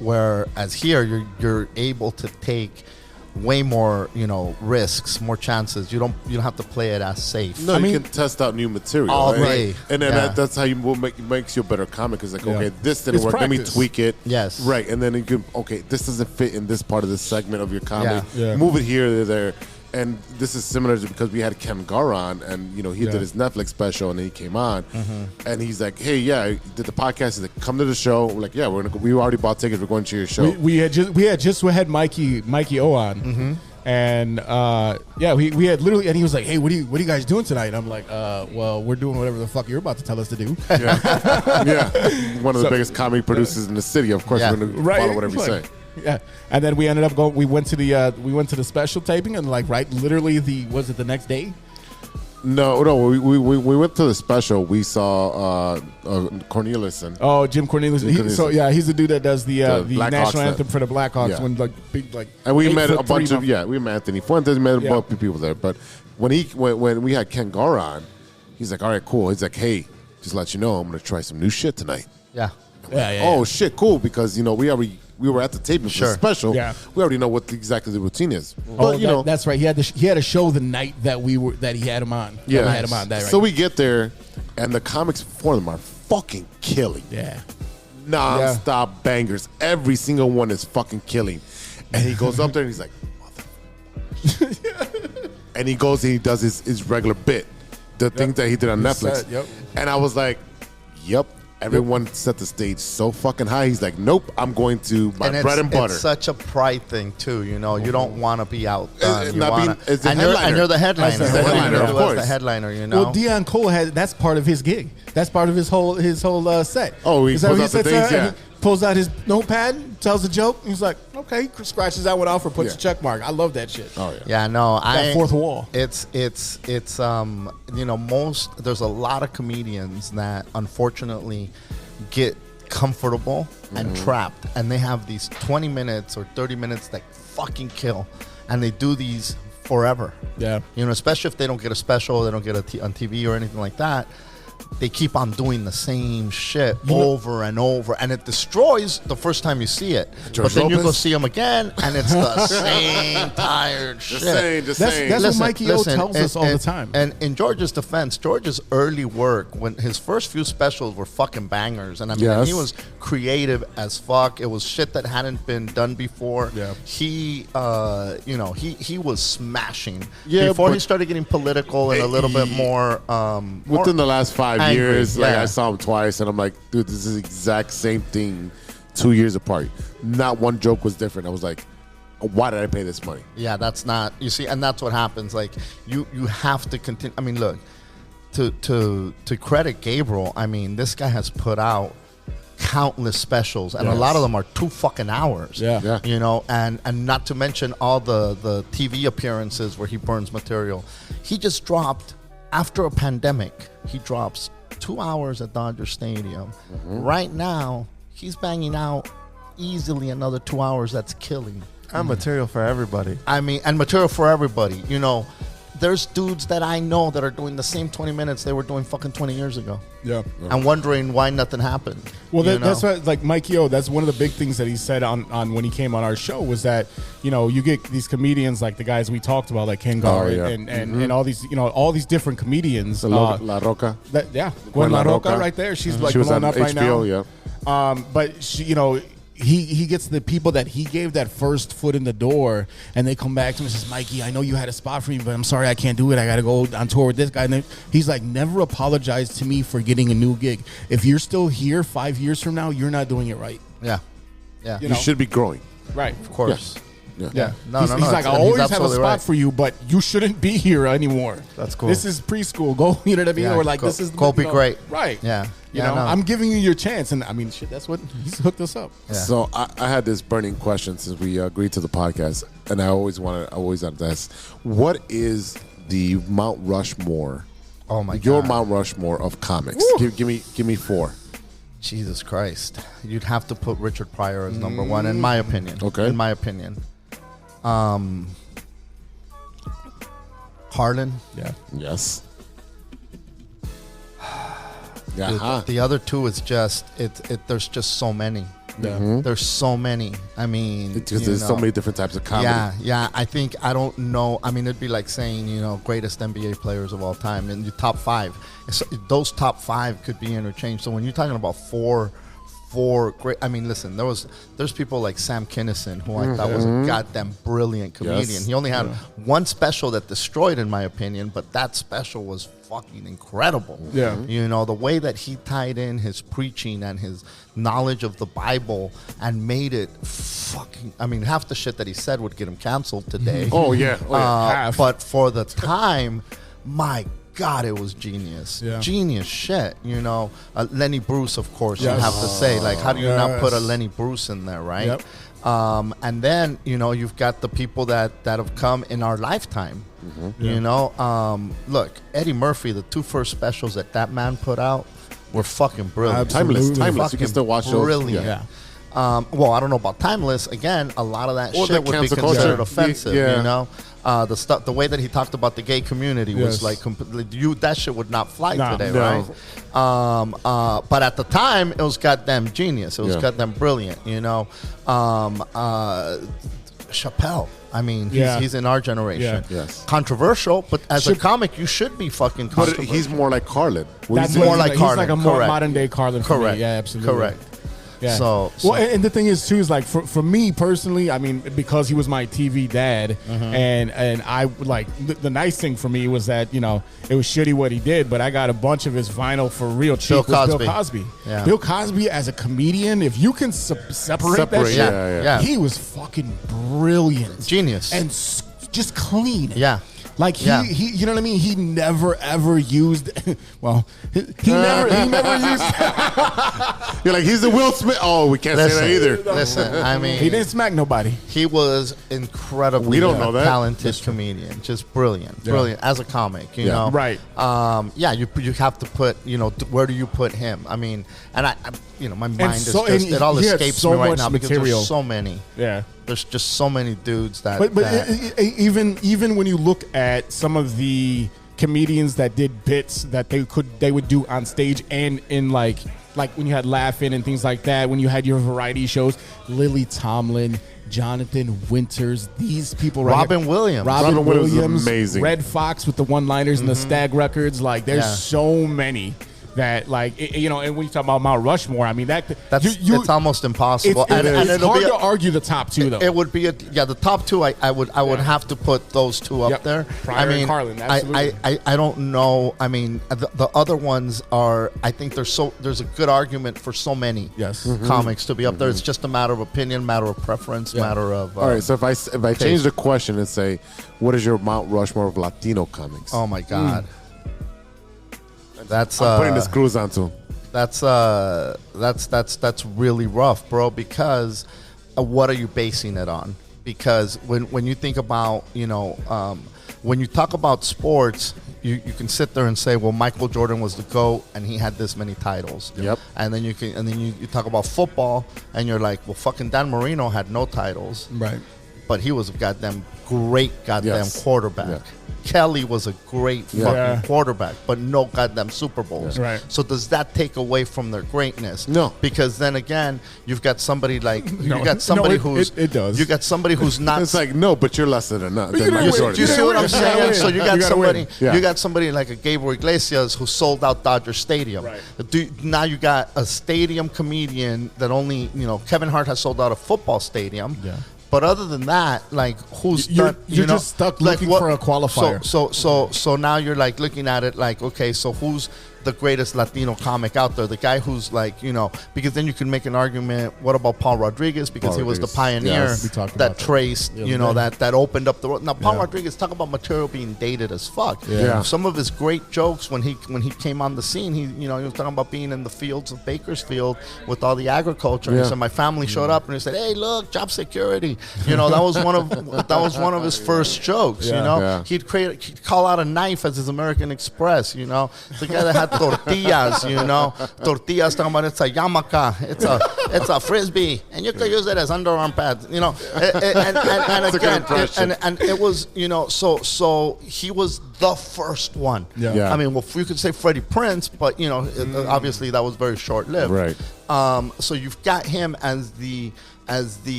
Whereas here, you're able to take way more, risks, more chances. You don't have to play it as safe. No, you can test out new material all day, and then that's how you makes you a better comic. It's like, okay, this didn't work. Practice. Let me tweak it. Yes, right, and then you can, okay, this doesn't fit in this part of the segment of your comedy. Move it here, there. And this is similar to, because we had Ken Gar on, and he did his Netflix special, and then he came on, and he's like, "Hey, I did the podcast. He's like, come to the show." We're like, "Yeah, we already bought tickets. We're going to your show." We had Mikey O on, and we had literally, and he was like, "Hey, what are you guys doing tonight?" And I'm like, "Well, we're doing whatever the fuck you're about to tell us to do." One of the biggest comedy producers in the city. Of course, we're going to follow whatever you say. Yeah, and then we ended up going. We went to the special taping, and literally was it the next day? No. We went to the special. We saw Corneliuson. Oh, Jim Corneliuson. He's the dude that does the national anthem for the Blackhawks. Yeah. When big and we met a bunch of we met Anthony Fuentes. We met a bunch of people there. But when we had Ken Gar on, he's like, "All right, cool." He's like, "Hey, just let you know, I'm going to try some new shit tonight." Yeah. Oh shit, cool, because we were at the taping for the special. Yeah. We already know what exactly the routine is. But that's right. He had a show the night that he had him on. Yeah. We had him on. That, right. So we get there, and the comics for them are fucking killing. Yeah. Non-stop bangers. Every single one is fucking killing. And he goes up there and he's like, motherfucker. And he goes and he does his regular bit, the thing that he did on Netflix. Yep. And I was like, yep. Everyone set the stage so fucking high. He's like, nope, I'm going to my bread and butter. It's such a pride thing, too. You don't want to be outdone. You're the headliner. Of course. The headliner, Well, Dion Cole that's part of his gig. That's part of his whole set. Oh, he pulls out the things, he pulls out his notepad, tells a joke. He's like, okay, scratches that one off or puts a check mark. I love that shit. Oh, yeah. Yeah, no. That fourth wall. It's there's a lot of comedians that unfortunately get comfortable and trapped, and they have these 20 minutes or 30 minutes that fucking kill, and they do these forever. Yeah. Especially if they don't get a special, they don't get on TV or anything like that. They keep on doing the same shit over and over, and it destroys the first time you see it. But then you go see them again, and it's the same tired shit. Just saying. That's what Mikey O tells us all the time. And in George's defense, George's early work, when his first few specials were fucking bangers, and he was creative as fuck. It was shit that hadn't been done before. Yeah. He was smashing before he started getting political and a little bit more. Within the last 5 angry, years, I saw him twice, and I'm like, dude, this is the exact same thing 2 years apart. Not one joke was different. I was like, why did I pay this money? Yeah, that's not, you see, and that's what happens. Like, you have to continue. I mean, look, to credit Gabriel, I mean, this guy has put out countless specials, and a lot of them are 2 fucking hours. Yeah. And not to mention all the TV appearances where he burns material. He just dropped, after a pandemic, he drops 2 hours at Dodger Stadium. Right now, he's banging out easily another 2 hours that's killing. And material for everybody. I mean, and material for everybody. You know, there's dudes that I know that are doing the same 20 minutes they were doing fucking 20 years ago. Yeah. I'm wondering why nothing happened. Well, that's what, like Mike Yo, that's one of the big things that he said on when he came on our show was that, you know, you get these comedians like the guys we talked about, like Ken Gar and all these, you know, all these different comedians. La Roca. Gwen La Roca right there. She's like blowing up right now. Yeah. But she, you know, he gets the people that he gave that first foot in the door, and they come back to him and says, Mikey, I know you had a spot for me, but I'm sorry I can't do it. I got to go on tour with this guy. And then he's like, never apologize to me for getting a new gig. If you're still here 5 years from now, you're not doing it right. Yeah. Yeah. You should be growing. Right. Of course. Yeah. No, he's like, I always have a spot for you, but you shouldn't be here anymore. That's cool. This is preschool. Go, you know what I mean? Yeah, or like, this is go be great. Right. Yeah. You know, I'm giving you your chance. And I mean, shit, that's what he's hooked us up. Yeah. So I had this burning question since we agreed to the podcast, and I always wanted to ask, what is the Mount Rushmore? Oh my Your God. Mount Rushmore of comics. Give me 4. Jesus Christ. You'd have to put Richard Pryor as number one, in my opinion. Okay. In my opinion. Carlin. Yeah. Yes. The other two is just there's just so many. Yeah. There's so many. I mean, Because there's so many different types of comedy. Yeah. I don't know. I mean, it'd be like saying, you know, greatest NBA players of all time and your top 5. Those top 5 could be interchanged. So when you're talking about four great, I mean, listen, there's people like Sam Kinison, who I thought was a goddamn brilliant comedian. Yes. He only had one special that destroyed, in my opinion, but that special was fucking incredible. Yeah. You know, the way that he tied in his preaching and his knowledge of the Bible and made it fucking, I mean, half the shit that he said would get him canceled today. Oh, yeah. half. But for the time, my God, it was genius. Yeah. Genius shit, you know. Lenny Bruce, of course, you Yes. have to say. Like, how do you not put a Yes. Lenny Bruce in there, right? Yep. And then, you know, you've got the people that have come in our lifetime. You know, look, Eddie Murphy, the 2 first specials that man put out were fucking brilliant. Timeless. You Fucking can still watch those. brilliant. Yeah. Well, I don't know about timeless. Again, a lot of that Or shit the would be cancel considered culture. offensive. Yeah. You know, the way that he talked about the gay community was Yes. like completely. That shit would not fly No. today, No. right? But at the time, it was goddamn genius. It was goddamn brilliant. You know, Chappelle. I mean, he's in our generation. Yeah. Yes. Controversial, but as a comic, you should be fucking But controversial. he's more like Carlin. That's more what like he's Carlin, like a more correct. modern day Carlin for correct. me. Yeah, absolutely. Correct. Yeah. So- well, and the thing is too is like for me personally, I mean, because he was my TV dad, and I like the nice thing for me was that, you know, it was shitty what he did, but I got a bunch of his vinyl for real cheap. Bill Bill Cosby. Cosby. Yeah. Bill Cosby as a comedian, if you can separate that Separate, shit, yeah. he was fucking brilliant, Genius. and just clean. Yeah. Like he, Yeah. you know what I mean? He never ever used. Well, he never used. You're like, he's the Will Smith. Oh, we can't say that either. Listen, I mean, He didn't smack nobody. he was incredibly We don't know that. talented comedian, just brilliant, brilliant as a comic. You know, Right. Yeah, you have to put, you know, where do you put him? I mean, and I you know, my mind is so- just and it all he had escapes so me right much now because material. there's so many. Yeah. There's just so many dudes that. But that- even when you look at some of the comedians that did bits that they would do on stage and in like when you had Laugh-In and things like that, when you had your variety shows, Lily Tomlin, Jonathan Winters, these people right Robin here. Williams. Robin Williams is Williams, amazing. Red Fox with the one-liners and the Stag Records, like there's Yeah. so many that like you know, and when you talk about Mount Rushmore, I mean that's it's almost impossible. It's it'll hard be to argue the top two though. It would be the top two. I would have to put those two up Yep. there. Pryor I and mean, Carlin, absolutely. I don't know. I mean, the other ones are. I think there's a good argument for so many Yes. comics to be up there. It's just a matter of opinion, matter of preference, matter of. All right, so if I change the question and say, what is your Mount Rushmore of Latino comics? Oh my God. That's I'm putting the screws on too. That's really rough, bro, because what are you basing it on? Because when you think about, you know, when you talk about sports, you can sit there and say, well, Michael Jordan was the GOAT and he had this many titles. Yep. And then you talk about football and you're like, well, fucking Dan Marino had no titles. Right. But he was a great quarterback. Yeah. Kelly was a great fucking quarterback, but no goddamn Super Bowls. Right. So does that take away from their greatness? No. Because then again, you've got somebody like No. you got somebody No, who's it does. You got somebody who's not. It's like, no, but you're lesser than not. you Than gotta Michael win. Jordan. Do you see what I'm saying? win. So you You got gotta somebody, win. Yeah. you got somebody like a Gabriel Iglesias who sold out Dodger Stadium. Right. Now you got a stadium comedian that only Kevin Hart has sold out a football stadium. Yeah. But other than that, like who's You're done, you know, just stuck like looking for a qualifier. So now you're like looking at it like, okay, so who's the greatest Latino comic out there? The guy who's like, because then you can make an argument. What about Paul Rodriguez? Because Paul he was the Rodriguez. pioneer Yes. We talked that about that traced, the other day. that opened up the road. Now Paul Yeah. Rodriguez, talk about material being dated as fuck. Yeah. Some of his great jokes when he came on the scene, he was talking about being in the fields of Bakersfield with all the agriculture. And Yeah. he said my family showed up and he said, hey, look, job security. That was one of his first jokes. Yeah. He'd call out a knife as his American Express. The guy that had tortillas. Tortillas, talking about it's a yarmulke, it's a frisbee, and you could use it as underarm pads. And again, and it was so he was the first one. Yeah. I mean, well, you could say Freddie Prinze, but obviously that was very short lived. Right. So you've got him as the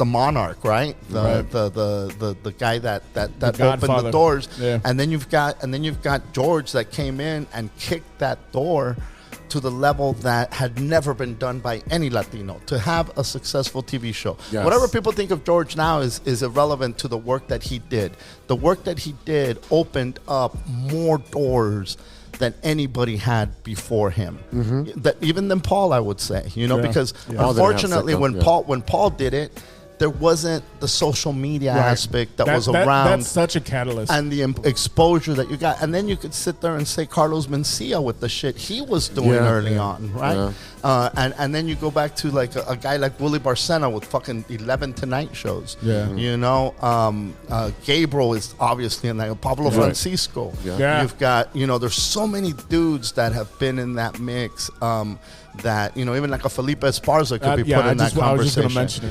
monarch, right? The guy that opened Godfather. the doors. Yeah. And then you've got George that came in and kicked that door to the level that had never been done by any Latino to have a successful TV show. Yes. Whatever people think of George now is irrelevant to the work that he did. The work that he did opened up more doors than anybody had before him. Even than Paul, I would say. Because Paul unfortunately, didn't have when Paul did it, there wasn't the social media aspect that was around. That's such a catalyst. And the exposure that you got. And then you could sit there and say Carlos Mencia with the shit he was doing early on, right? Yeah. And then you go back to like a guy like Willie Barcena with fucking 11 Tonight shows. Yeah. Gabriel is obviously in that. Pablo Francisco. Yeah. You've got, there's so many dudes that have been in that mix that, even like a Felipe Esparza could be put in that conversation. I was just going to mention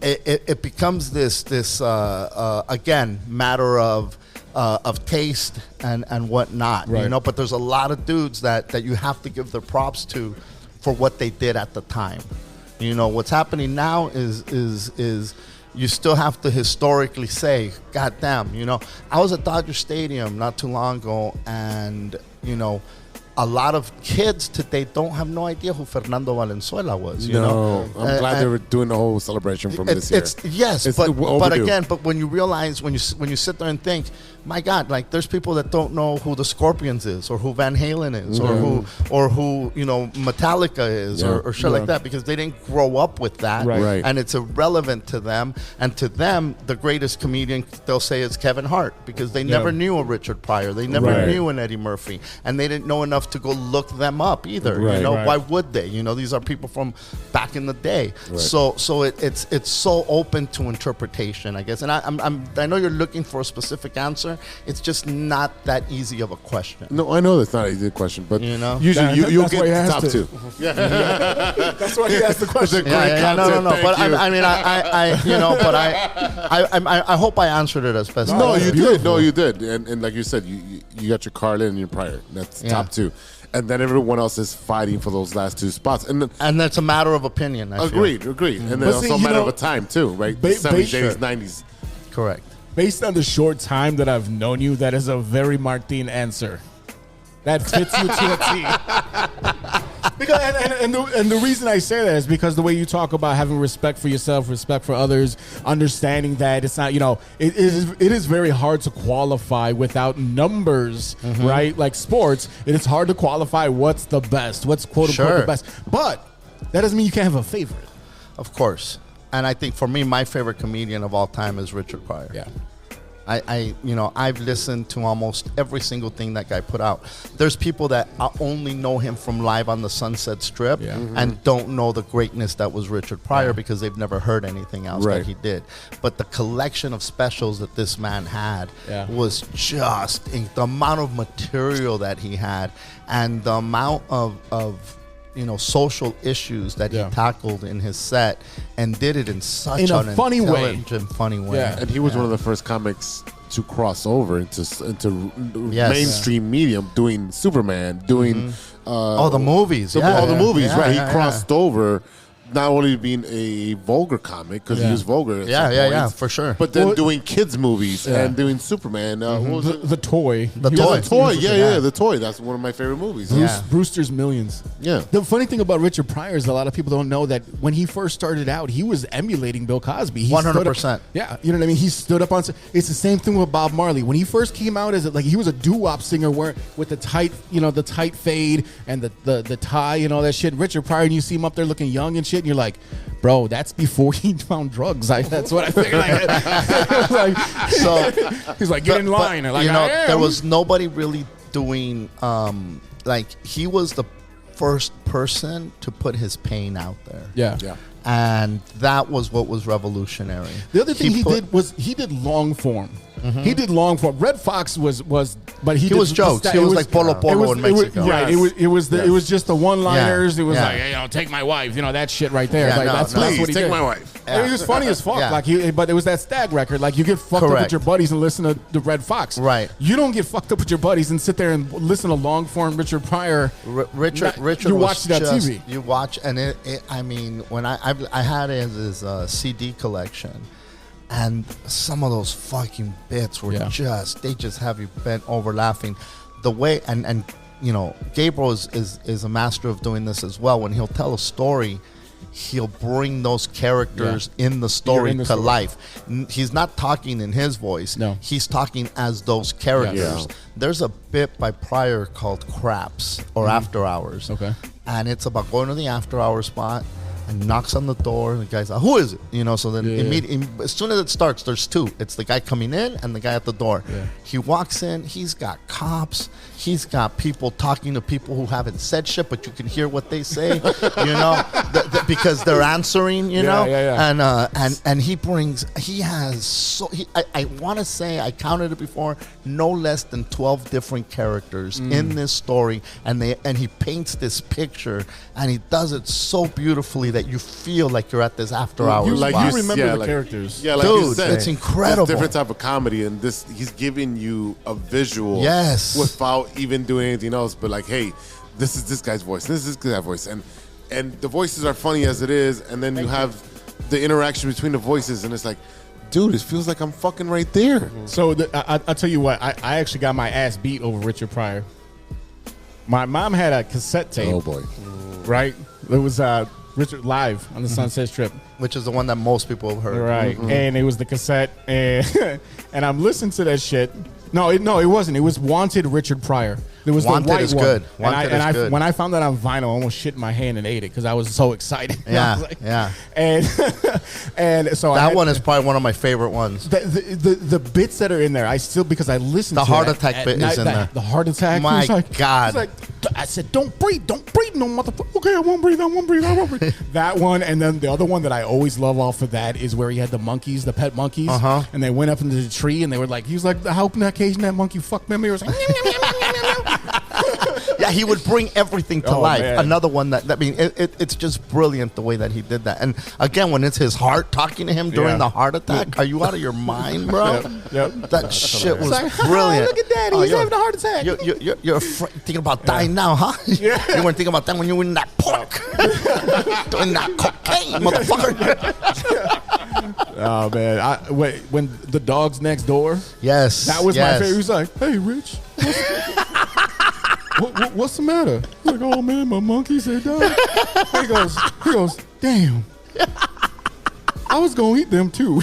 it. It becomes this again matter of taste and whatnot, Right. But there's a lot of dudes that you have to give their props to for what they did at the time. What's happening now is you still have to historically say, God damn, I was at Dodger Stadium not too long ago, and a lot of kids today don't have no idea who Fernando Valenzuela was. I'm glad they were doing the whole celebration from this year. But when you realize, when you sit there and think, my God, like there's people that don't know who the Scorpions is, or who Van Halen is, or who Metallica is, or shit like that, because they didn't grow up with that, Right. and it's irrelevant to them. And to them, the greatest comedian they'll say is Kevin Hart, because they never knew a Richard Pryor, they never knew an Eddie Murphy, and they didn't know enough to go look them up either. Right. Why would they? These are people from back in the day. Right. So it's so open to interpretation, I guess. And I know you're looking for a specific answer. It's just not that easy of a question. No, I know that's not an easy question, but usually you'll that's why he get has top to. two. That's why he asked the question. No. But I hope I answered it as best. No, I you could. did. No, you did. And like you said, you got your Carlin and your Pryor. That's top two. And then everyone else is fighting for those last two spots. And that's a matter of opinion. I feel. Agreed. And then also a matter of a time, too, right? 70s, 80s, 90s. Correct. Based on the short time that I've known you, that is a very Martin answer. That fits you to a T. Because and the reason I say that is because the way you talk about having respect for yourself, respect for others, understanding that it's not, it is very hard to qualify without numbers, right? Like sports, it is hard to qualify what's the best, what's quote unquote the best. But that doesn't mean you can't have a favorite. Of course. And I think for me, my favorite comedian of all time is Richard Pryor. Yeah. I've listened to almost every single thing that guy put out. There's people that only know him from Live on the Sunset Strip and don't know the greatness that was Richard Pryor because they've never heard anything else that he did. But the collection of specials that this man had was just the amount of material that he had and the amount of social issues that he tackled in his set and did it in such an funny way. Funny way. Yeah, and he was one of the first comics to cross over into mainstream medium, doing Superman, doing all the movies. All the movies, yeah, right? Yeah, he crossed over. Not only being a vulgar comic because he was vulgar, at for sure. But then doing kids movies and doing Superman. What was it? The Toy. The Toy. The Toy. That's one of my favorite movies. Brewster's Millions. Yeah. The funny thing about Richard Pryor is a lot of people don't know that when he first started out, he was emulating Bill Cosby. 100%. Yeah, you know what I mean. He stood up on. It's the same thing with Bob Marley. When he first came out as he was a doo-wop singer, with the tight, the tight fade and the tie and all that shit. Richard Pryor, and you see him up there looking young and shit. And you're like, bro, that's before he found drugs. That's what I figured. He's like, get in line. There was nobody really doing. He was the first person to put his pain out there. Yeah. And that was what was revolutionary. The other thing he did was he did long form. He did long form. Red Fox was, but he was jokes. He was like Polo Polo in Mexico. Right. It was just the one-liners. It was like, take my wife. That shit right there. That's what he take did. my wife. He was funny as fuck. But it was that Stag record. Like you get fucked up with your buddies and listen to the Red Fox. Right. You don't get fucked up with your buddies and sit there and listen to long form Richard Pryor. Richard. You watch it on TV. You watch, and when I had his CD collection. And some of those fucking bits were they just have you bent over laughing. The way, and Gabriel is a master of doing this as well. When he'll tell a story, he'll bring those characters in the story to life. He's not talking in his voice. No. He's talking as those characters. Yeah. There's a bit by Pryor called Craps or After Hours. Okay. And it's about going to the after hours spot. And knocks on the door. The guy's like, "Who is it?" So then as soon as it starts, there's two. It's the guy coming in and the guy at the door. Yeah. He walks in. He's got cops. He's got people talking to people who haven't said shit, but you can hear what they say. Because they're answering. And he has I want to say I counted it before. No less than 12 different characters in this story, and he paints this picture, and he does it so beautifully that you feel like you're at this after hours. You remember the characters. Yeah, like dude, you said, it's incredible. It's a different type of comedy, and he's giving you a visual without even doing anything else. But like, hey, this is this guy's voice. This is this guy's voice. And the voices are funny as it is, and then you have the interaction between the voices, and it's like, dude, it feels like I'm fucking right there. So I'll tell you what, I actually got my ass beat over Richard Pryor. My mom had a cassette tape. Oh boy. Right? It was Richard Live on the Sunset Strip, which is the one that most people have heard. Right. And it was the cassette, and I'm listening to that shit. No, it wasn't. It was Wanted Richard Pryor. There was Wanted the white is one. good. Wanted is good. When I found that on vinyl, I almost shit in my hand and ate it because I was so excited. Yeah, And so that one is probably one of my favorite ones. The bits that are in there, I still, because I listened to the heart attack bit is in there. The heart attack. My God. I said, don't breathe, no motherfucker. Okay, I won't breathe. That one, and then the other one that I always love off of that is where he had the monkeys, the pet monkeys, and they went up into the tree, and they were like, he was like, how can that occasion that monkey fuck me? He was like, yeah, he would bring everything to life. Man. Another one it's just brilliant the way that he did that. And again, when it's his heart talking to him during the heart attack, are you out of your mind, bro? Yep. That shit was brilliant. Look at Daddy, he's having a heart attack. You're thinking about dying now, huh? You weren't thinking about that when you were in that pork, doing that cocaine, motherfucker. Oh man! When the dog's next door, that was my favorite. He was like, "Hey, Rich, what's the matter?" He's like, "Oh man, my monkey said die." He goes, "Damn, I was gonna eat them too."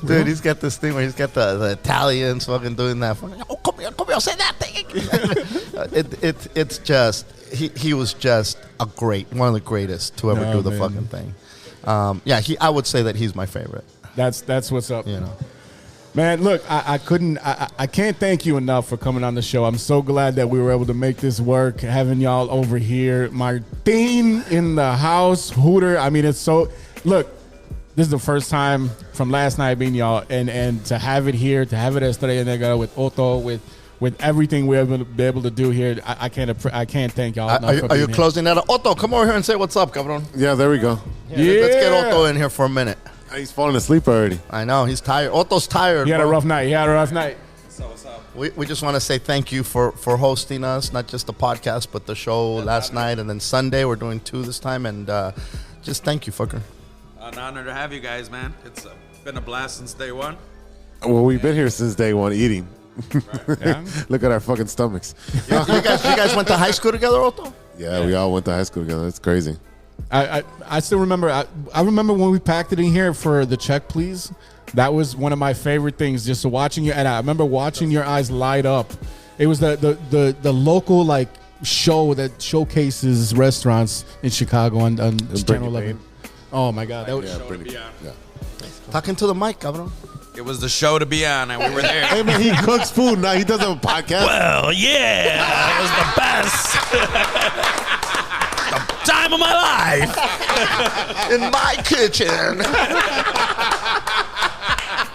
Dude, he's got this thing where he's got the Italians fucking doing that. Oh, come here, say that thing. It's just he was just one of the greatest to ever do the fucking thing. I would say that he's my favorite. That's what's up. You know. Man, look, I can't thank you enough for coming on the show. I'm so glad that we were able to make this work, having y'all over here. Martin in the house, Hooter. I mean, it's so, look, this is the first time from last night being y'all, and to have it here, to have it at Estrella Negra with Otto, with everything we're able to be able to do here, I can't thank y'all enough. Are you closing that up? Otto, come over here and say what's up, cabrón. Yeah, there we go. Yeah. Let's get Otto in here for a minute. He's falling asleep already. I know, he's tired. Otto's tired. He had a rough night. What's up? We just want to say thank you for hosting us, not just the podcast, but the show last night, and then Sunday. We're doing 2 this time, and just thank you, fucker. An honor to have you guys, man. It's been a blast since day one. Well, we've been here since day one eating. Right. Yeah. Look at our fucking stomachs. You guys went to high school together, Otto? Yeah, we all went to high school together. It's crazy. I still remember. I remember when we packed it in here for the check, please. That was one of my favorite things, just watching you. And I remember watching your eyes light up. It was the local like show that showcases restaurants in Chicago on Channel 11. Oh my God, that was Talking to the mic, cabrón. It was the show to be on, and we were there. Hey man, he cooks food now. He does a podcast. Well, yeah, it was the best. The time of my life. In my kitchen.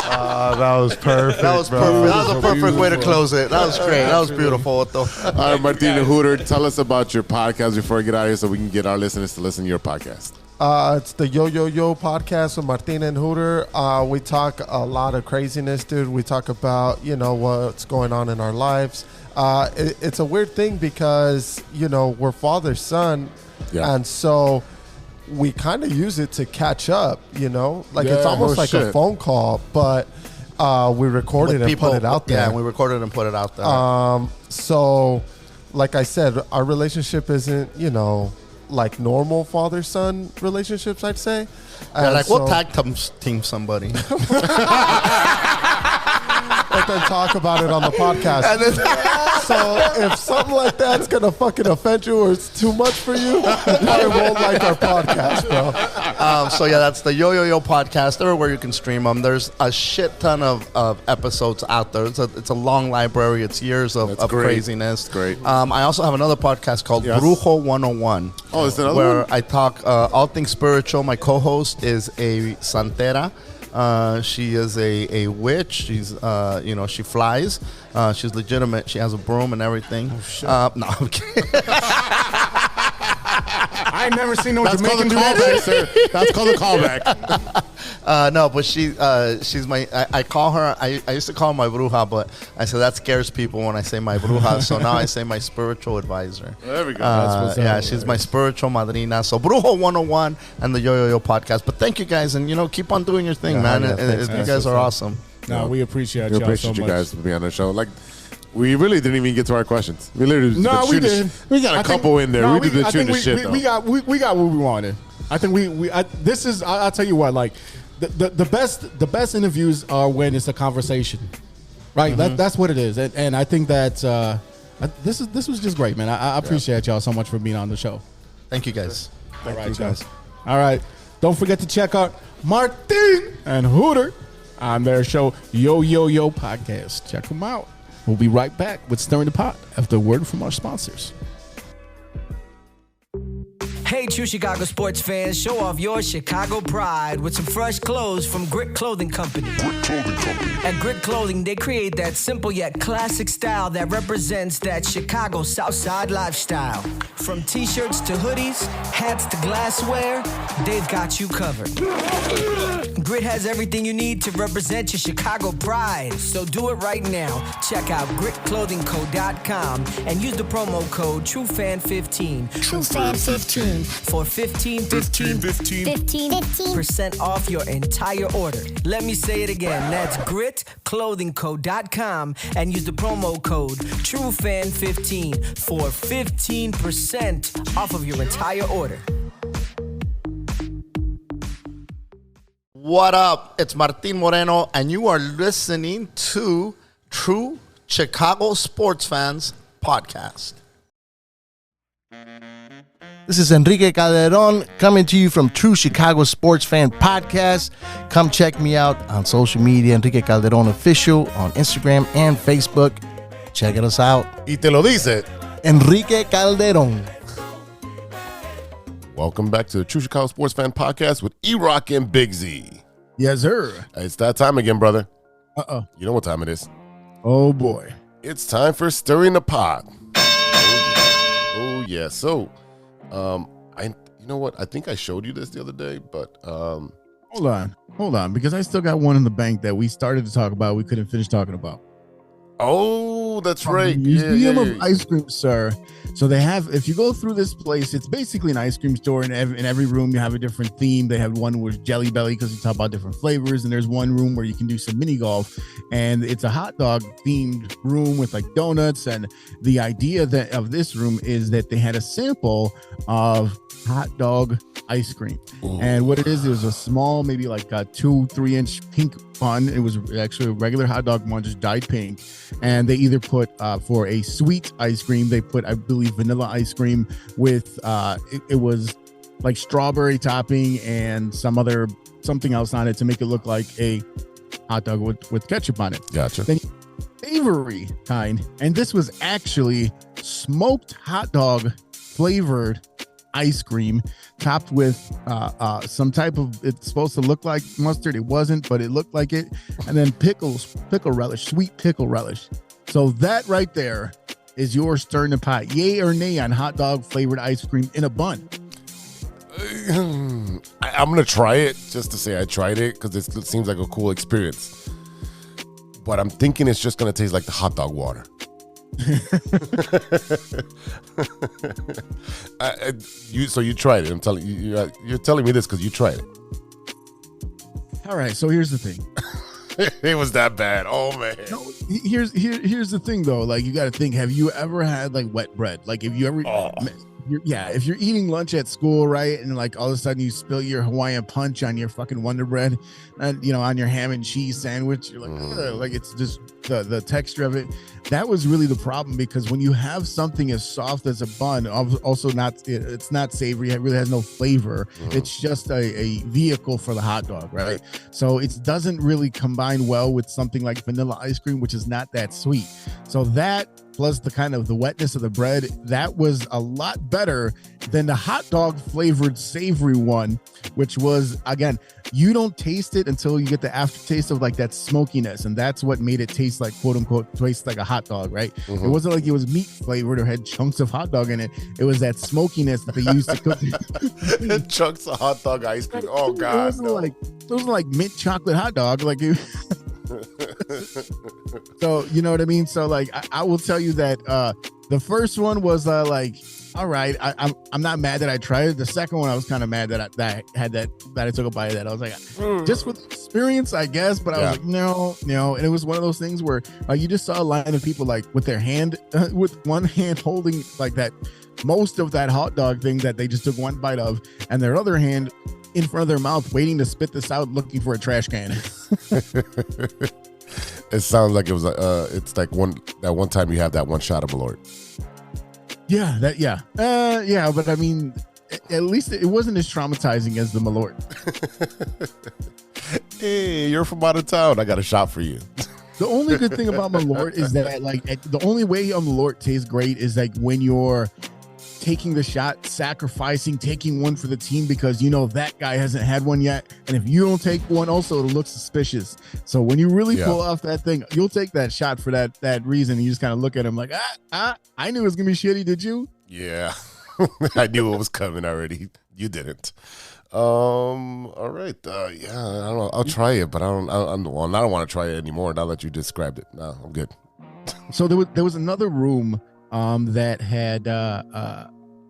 That was perfect. That was perfect. That was a perfect way to close it. That was great. That was beautiful, Otto. All right, Martin and Hooter, tell us about your podcast before we get out of here so we can get our listeners to listen to your podcast. It's the YoYoYo Podcast with Martin and Hooter. We talk a lot of craziness, dude. We talk about, what's going on in our lives. It's a weird thing because, we're father-son. Yeah. And so we kind of use it to catch up, it's almost like a phone call, but we recorded and put it out there. Yeah, we recorded and put it out there. So, like I said, our relationship isn't, like normal father-son relationships, I'd say. Yeah, we'll tag team somebody. But then talk about it on the podcast. So if something like that's going to fucking offend you or it's too much for you, you probably won't like our podcast, bro. That's the YoYoYo Podcast. Everywhere you can stream them. There's a shit ton of episodes out there. It's a long library. It's years of craziness. It's great. I also have another podcast called Brujo 101. Oh, is that another where one? I talk all things spiritual. My co-host is a santera. She is a witch. She's, she flies. She's legitimate. She has a broom and everything. Oh, shit. No, I'm kidding. I ain't never seen no Jamaican do that, sir. That's called a callback. No, but she's my. I call her. I used to call her my bruja, but I said that scares people when I say my bruja. So now I say my spiritual advisor. There we go. She's my spiritual madrina. So Brujo 101 and the YoYoYo Podcast. But thank you guys, and keep on doing your thing, man. You guys are awesome. No, we appreciate y'all so much. You guys for being on the show. Like, we really didn't even get to our questions. We literally we did. We got a couple in there. We did the shooting shit though. We got what we wanted. I think I'll tell you what, like the best interviews are when it's a conversation, right? Mm-hmm. That's what it is, and I think that this was just great, man. I appreciate y'all so much for being on the show. Thank you guys. Thank you guys. All right, don't forget to check out Martin and Hooter on their show YoYoYo Podcast. Check them out. We'll be right back with Stirring the Pot after a word from our sponsors. Hey, true Chicago sports fans, show off your Chicago pride with some fresh clothes from Grit Clothing Company. At Grit Clothing, they create that simple yet classic style that represents that Chicago Southside lifestyle. From t-shirts to hoodies, hats to glassware, they've got you covered. Grit has everything you need to represent your Chicago pride, so do it right now. Check out gritclothingco.com and use the promo code TrueFan15. TrueFan15. For 15% off your entire order. Let me say it again. That's gritclothingco.com and use the promo code TrueFan15 for 15% off of your entire order. What up? It's Martin Moreno, and you are listening to True Chicago Sports Fans Podcast. This is Enrique Calderon coming to you from True Chicago Sports Fan Podcast. Come check me out on social media, Enrique Calderon Official on Instagram and Facebook. Check us out. Y te lo dice Enrique Calderon. Welcome back to the True Chicago Sports Fan Podcast with E-Roc and Big-Z. Yes, sir. It's that time again, brother. Uh-oh. You know what time it is. Oh, boy. It's time for Stirring the Pot. Oh, yeah. So, you know what? I think I showed you this the other day, but Hold on, because I still got one in the bank that we started to talk about. We couldn't finish talking about. oh, that's right. Museum of Ice Cream, sir. So they have, if you go through this place, it's basically an ice cream store. In every room, you have a different theme. They have one with Jelly Belly because you talk about different flavors, and there's one room where you can do some mini golf, and it's a hot dog themed room with like donuts. And the idea of this room is that they had a sample of hot dog ice cream. Ooh. And what it was a small, maybe like a 2-3 inch pink bun. It was actually a regular hot dog one, just dyed pink. And they either put for a sweet ice cream, they put, I believe, vanilla ice cream with it was like strawberry topping and something else on it to make it look like a hot dog with ketchup on it. Gotcha. Then savory kind, and this was actually smoked hot dog flavored ice cream topped with some type of, it's supposed to look like mustard. It wasn't, but it looked like it. And then pickle relish, sweet pickle relish. So that right there is your stirring the pot. Yay or nay on hot dog flavored ice cream in a bun? I'm going to try it just to say I tried it because it seems like a cool experience. But I'm thinking it's just going to taste like the hot dog water. So you tried it. I'm telling you, you're telling me this because you tried it. All right, so here's the thing. It was that bad. Oh man. No, here's the thing though. Like, you got to think. Have you ever had like wet bread? Like, if you ever, if you're eating lunch at school, right, and like all of a sudden you spill your Hawaiian punch on your fucking Wonder Bread, and on your ham and cheese sandwich, you're like, ugh, like it's just the texture of it. That was really the problem, because when you have something as soft as a bun, also it's not savory, it really has no flavor. It's just a vehicle for the hot dog, right? So it doesn't really combine well with something like vanilla ice cream, which is not that sweet. So that plus the kind of the wetness of the bread, that was a lot better than the hot dog flavored savory one, which was, again, you don't taste it until you get the aftertaste of like that smokiness, and that's what made it taste like, quote unquote, taste like a hot dog, right? It wasn't like it was meat flavored or had chunks of hot dog in it. It was that smokiness that they used to cook. Chunks of hot dog ice cream. Oh god, it was like mint chocolate hot dog, like it, so you know what I mean. So like I will tell you that the first one was like, all right, I'm not mad that I tried it. The second one I was kind of mad that I took a bite of that. I was like, just with experience, I guess, but I was like, no, and it was one of those things where you just saw a line of people like with their hand with one hand holding like that most of that hot dog thing that they just took one bite of, and their other hand in front of their mouth waiting to spit this out, looking for a trash can. It sounds like it was it's like that one time you have that one shot of Malort. Yeah, but I mean, at least it wasn't as traumatizing as the Malort. Hey, you're from out of town, I got a shot for you. The only good thing about Malort is that like the only way a Malort tastes great is like when you're taking the shot, sacrificing, taking one for the team, because you know that guy hasn't had one yet, and if you don't take one, also it'll look suspicious. So when you really pull off that thing, you'll take that shot for that reason. And you just kind of look at him like, I knew it was gonna be shitty. Did you? Yeah. I knew it was coming already. You didn't. All right. I don't know. I'll try it, but I don't want to try it anymore now that you described it. No, I'm good. So there was another room that had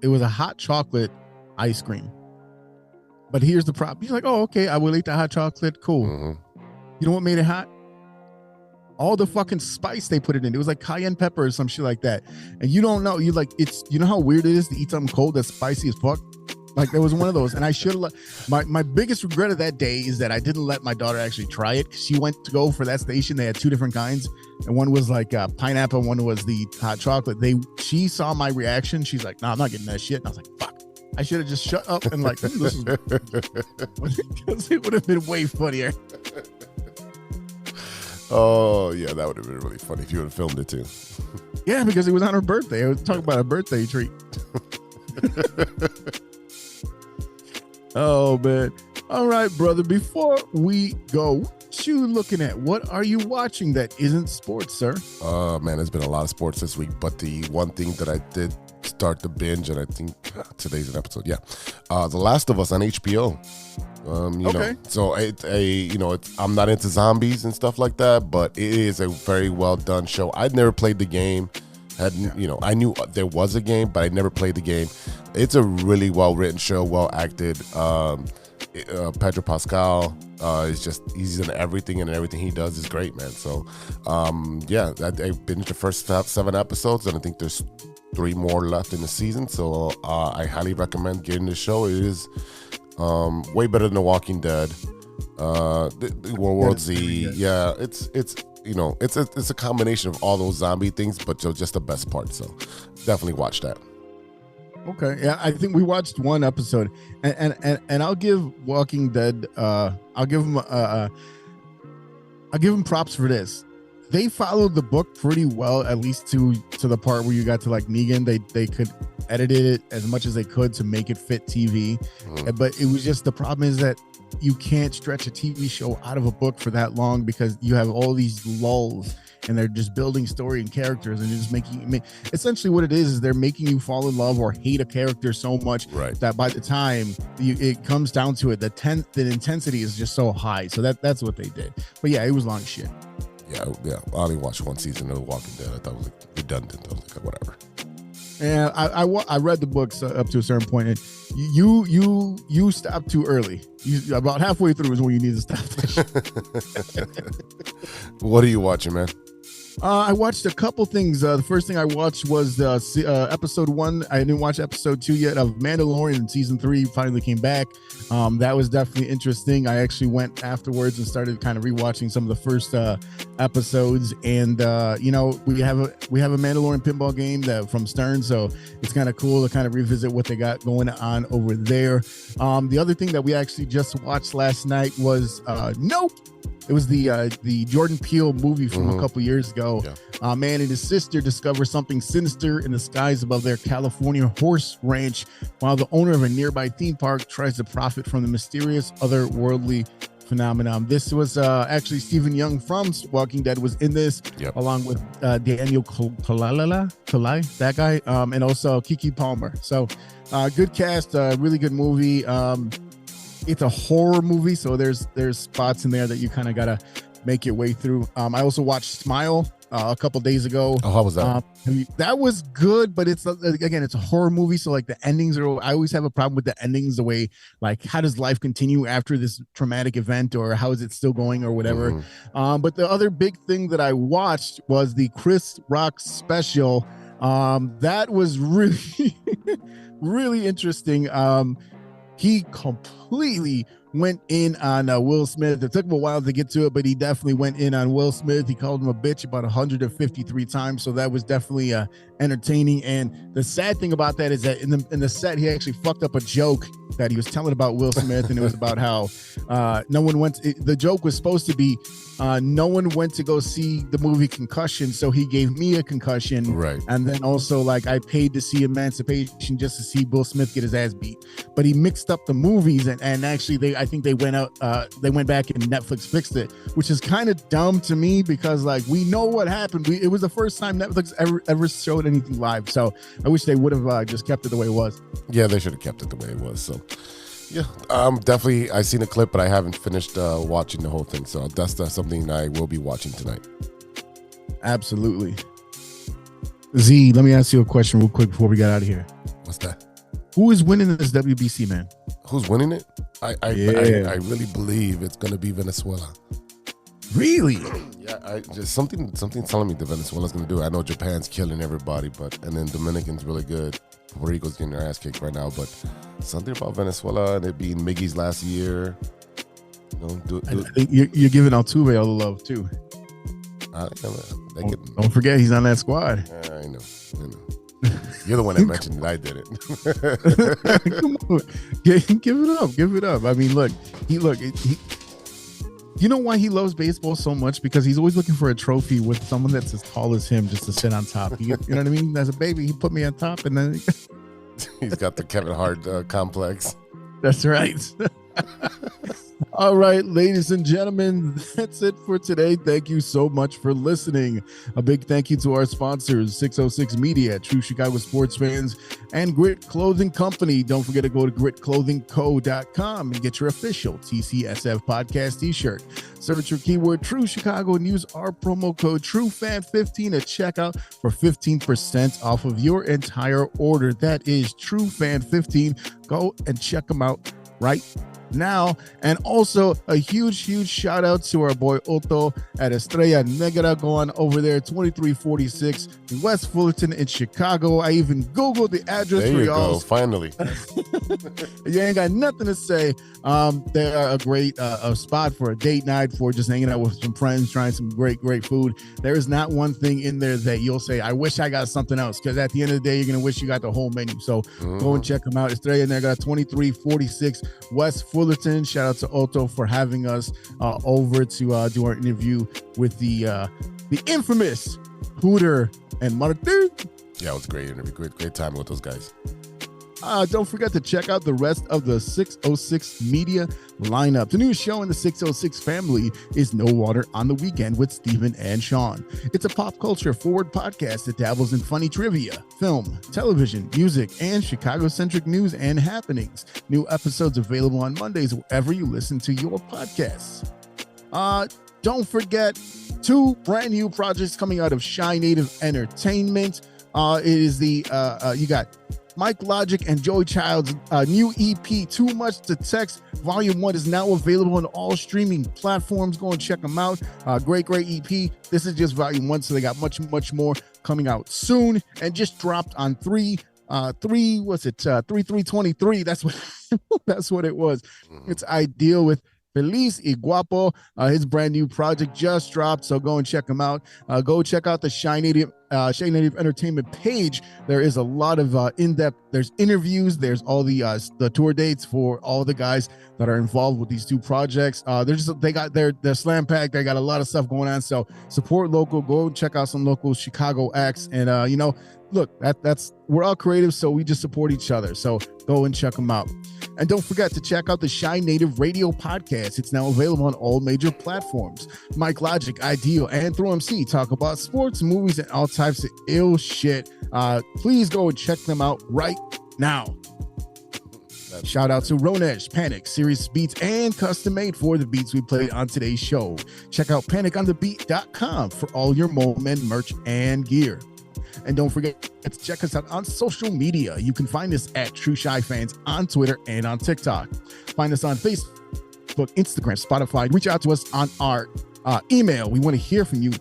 it was a hot chocolate ice cream. But here's the problem. You're like, oh, okay, I will eat the hot chocolate. Cool. You know what made it hot? All the fucking spice they put it in. It was like cayenne pepper or some shit like that. And you don't know. You like, it's, you know how weird it is to eat something cold that's spicy as fuck? Like, there was one of those. And I should have my biggest regret of that day is that I didn't let my daughter actually try it. She went to go for that station. They had two different kinds. And one was like pineapple. One was the hot chocolate. She saw my reaction. She's like, no, I'm not getting that shit. And I was like, fuck. I should have just shut up and like, this is because it would have been way funnier. Oh yeah, that would have been really funny if you would have filmed it too. Yeah, because it was on her birthday. I was talking about a birthday treat. Oh man. All right, brother. Before we go, what you looking at? What are you watching that isn't sports, sir? Man, there's been a lot of sports this week, but the one thing that I did start the binge, and I think today's an episode. Yeah, The Last of Us on HBO. You know, so I'm not into zombies and stuff like that, but it is a very well done show. I'd never played the game. I knew there was a game, but I never played the game. It's a really well written show, well acted. Pedro Pascal he's in everything, and everything he does is great, man. So I binged the first 7 episodes, and I think there's 3 more left in the season. So I highly recommend getting the show. It is way better than The Walking Dead, World War Z. Yeah, it's a combination of all those zombie things, but just the best part. So definitely watch that. Okay, yeah, I think we watched 1 episode, and I'll give Walking Dead. I'll give them props for this. They followed the book pretty well, at least to the part where you got to like Negan. They could edit it as much as they could to make it fit TV, but it was just, the problem is that you can't stretch a TV show out of a book for that long, because you have all these lulls and they're just building story and characters, and just essentially what it is they're making you fall in love or hate a character so much that by the time it comes down to it, the intensity is just so high. So that's what they did. But yeah, it was long shit. Yeah. I only watched 1 season of The Walking Dead. I thought it was like redundant. I was like, whatever. And I read the books up to a certain point, and you stopped too early. About halfway through is when you need to stop. What are you watching, man? I watched a couple things. The first thing I watched was episode 1. I didn't watch episode 2 yet of Mandalorian. Season 3 finally came back. That was definitely interesting. I actually went afterwards and started kind of rewatching some of the first episodes. And we have a Mandalorian pinball game from Stern, so it's kind of cool to kind of revisit what they got going on over there. The other thing that we actually just watched last night was Nope. It was the Jordan Peele movie from a couple years ago. Yeah. A man and his sister discover something sinister in the skies above their California horse ranch, while the owner of a nearby theme park tries to profit from the mysterious otherworldly phenomenon. This was actually Stephen Young from Walking Dead was in this, along with Daniel Kalai, that guy, and also Keke Palmer. So good cast, really good movie. It's a horror movie, so there's spots in there that you kind of gotta make your way through. I also watched Smile a couple days ago. Oh, how was that? That was good, but it's a horror movie, so like the endings are. I always have a problem with the endings. The way, like, how does life continue after this traumatic event, or how is it still going, or whatever. But the other big thing that I watched was the Chris Rock special. That was really really interesting. He completely went in on Will Smith. It took him a while to get to it, but he definitely went in on Will Smith. He called him a bitch about 153 times, so that was definitely entertaining. And the sad thing about that is that in the set, he actually fucked up a joke that he was telling about Will Smith, and it was about how no one went. The joke was supposed to be no one went to go see the movie Concussion, so he gave me a concussion. Right. And then also, like, I paid to see Emancipation just to see Will Smith get his ass beat. But he mixed up the movies, and actually I think they went back and Netflix fixed it, which is kind of dumb to me, because like, we know what happened. It was the first time Netflix ever showed anything live. So I wish they would have just kept it the way it was. Yeah, they should have kept it the way it was. So yeah, definitely. I've seen a clip, but I haven't finished watching the whole thing. So that's something I will be watching tonight. Absolutely. Z, let me ask you a question real quick before we get out of here. What's that? Who is winning this WBC, man? Who's winning it? I really believe it's going to be Venezuela. Really? Yeah, just something telling me that Venezuela's going to do it. I know Japan's killing everybody, and then Dominican's really good. Puerto Rico's getting their ass kicked right now, but something about Venezuela and it being Miggy's last year. You're giving Altuve all the love too. Don't forget he's on that squad. I know. You're the one that mentioned that I did it. Come on. Give it up. I mean, look. You know why he loves baseball so much? Because he's always looking for a trophy with someone that's as tall as him just to sit on top. You know what I mean? As a baby, he put me on top, and then he's got the Kevin Hart complex. That's right. All right, ladies and gentlemen, that's it for today. Thank you so much for listening. A big thank you to our sponsors, 606 Media, True Chicago Sports Fans, and Grit Clothing Company. Don't forget to go to gritclothingco.com and get your official TCSF podcast t-shirt. Search your keyword True Chicago and use our promo code TrueFan15 at checkout for 15% off of your entire order. That is TrueFan15. Go and check them out right now. And also a huge shout out to our boy Otto at Estrella Negra. Go on over there, 2346 in West Fullerton in Chicago. I even Googled the address there for you y'all. Go, finally. You ain't got nothing to say. They are a great spot for a date night, for just hanging out with some friends, trying some great food. There is not one thing in there that you'll say, I wish I got something else, because at the end of the day, you're going to wish you got the whole menu. So go and check them out. Estrella Negra, 2346 West Fullerton. Shout out to Otto for having us over to do our interview with the infamous Hooter and Martin. Yeah, it was a great interview. Great time with those guys. Don't forget to check out the rest of the 606 Media lineup. The new show in the 606 family is No Water on the Weekend with Steven and Sean. It's a pop culture forward podcast that dabbles in funny trivia, film, television, music, and Chicago-centric news and happenings. New episodes available on Mondays wherever you listen to your podcasts. Don't forget 2 brand new projects coming out of Shy Native Entertainment. It is the you got Mike Logic and Joey Child's new EP, Too Much to Text. Volume 1 is now available on all streaming platforms. Go and check them out. Great EP. This is just Volume 1, so they got much more coming out soon. And just dropped on 3/3/23. That's what it was. It's Ideal with Feliz y Guapo. His brand new project just dropped, so go and check him out. Go check out the Shy Native Entertainment page. There is a lot of in-depth. There's interviews. There's all the tour dates for all the guys that are involved with these 2 projects. They got their slam packed. They got a lot of stuff going on. So support local. Go check out some local Chicago acts. And look, that's we're all creative, so we just support each other. So go and check them out. And don't forget to check out the Shy Native Radio Podcast. It's now available on all major platforms. Mike Logic, Ideal, and Throw MC talk about sports, movies, and all types of ill shit. Please go and check them out right now. Shout out to Ronesh, Panic, Serious Beats, and Custom Made for the beats we played on today's show. Check out paniconthebeat.com for all your Moment merch and gear. And don't forget to check us out on social media. You can find us at True Shy Fans on Twitter and on TikTok. Find us on Facebook, Instagram, Spotify. Reach out to us on our email. We want to hear from you.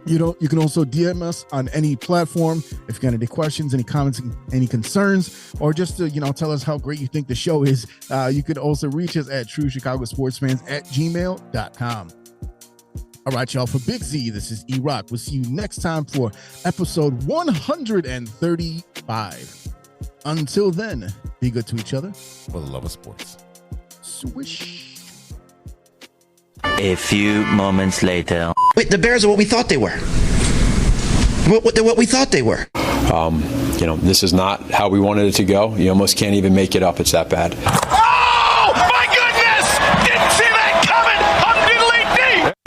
You can also DM us on any platform if you got any questions, any comments, any concerns, or just to tell us how great you think the show is. You could also reach us at truechicagosportsfans@gmail.com. All right, y'all, for Big Z, this is E-Roc. We'll see you next time for episode 135. Until then, be good to each other. For the love of sports. Swish. A few moments later. Wait, the Bears are what we thought they were. What we thought they were. This is not how we wanted it to go. You almost can't even make it up. It's that bad. Oh, my goodness! Didn't see that coming!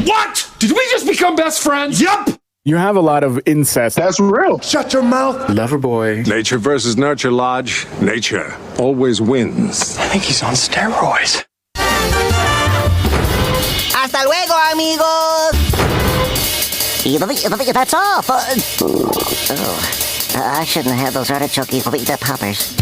What? Did we just become best friends? Yup! You have a lot of incest. That's real. Shut your mouth. Lover boy. Nature versus nurture, Lodge. Nature always wins. I think he's on steroids. Hasta luego, amigos. That's all. I shouldn't have those artichoke poppers.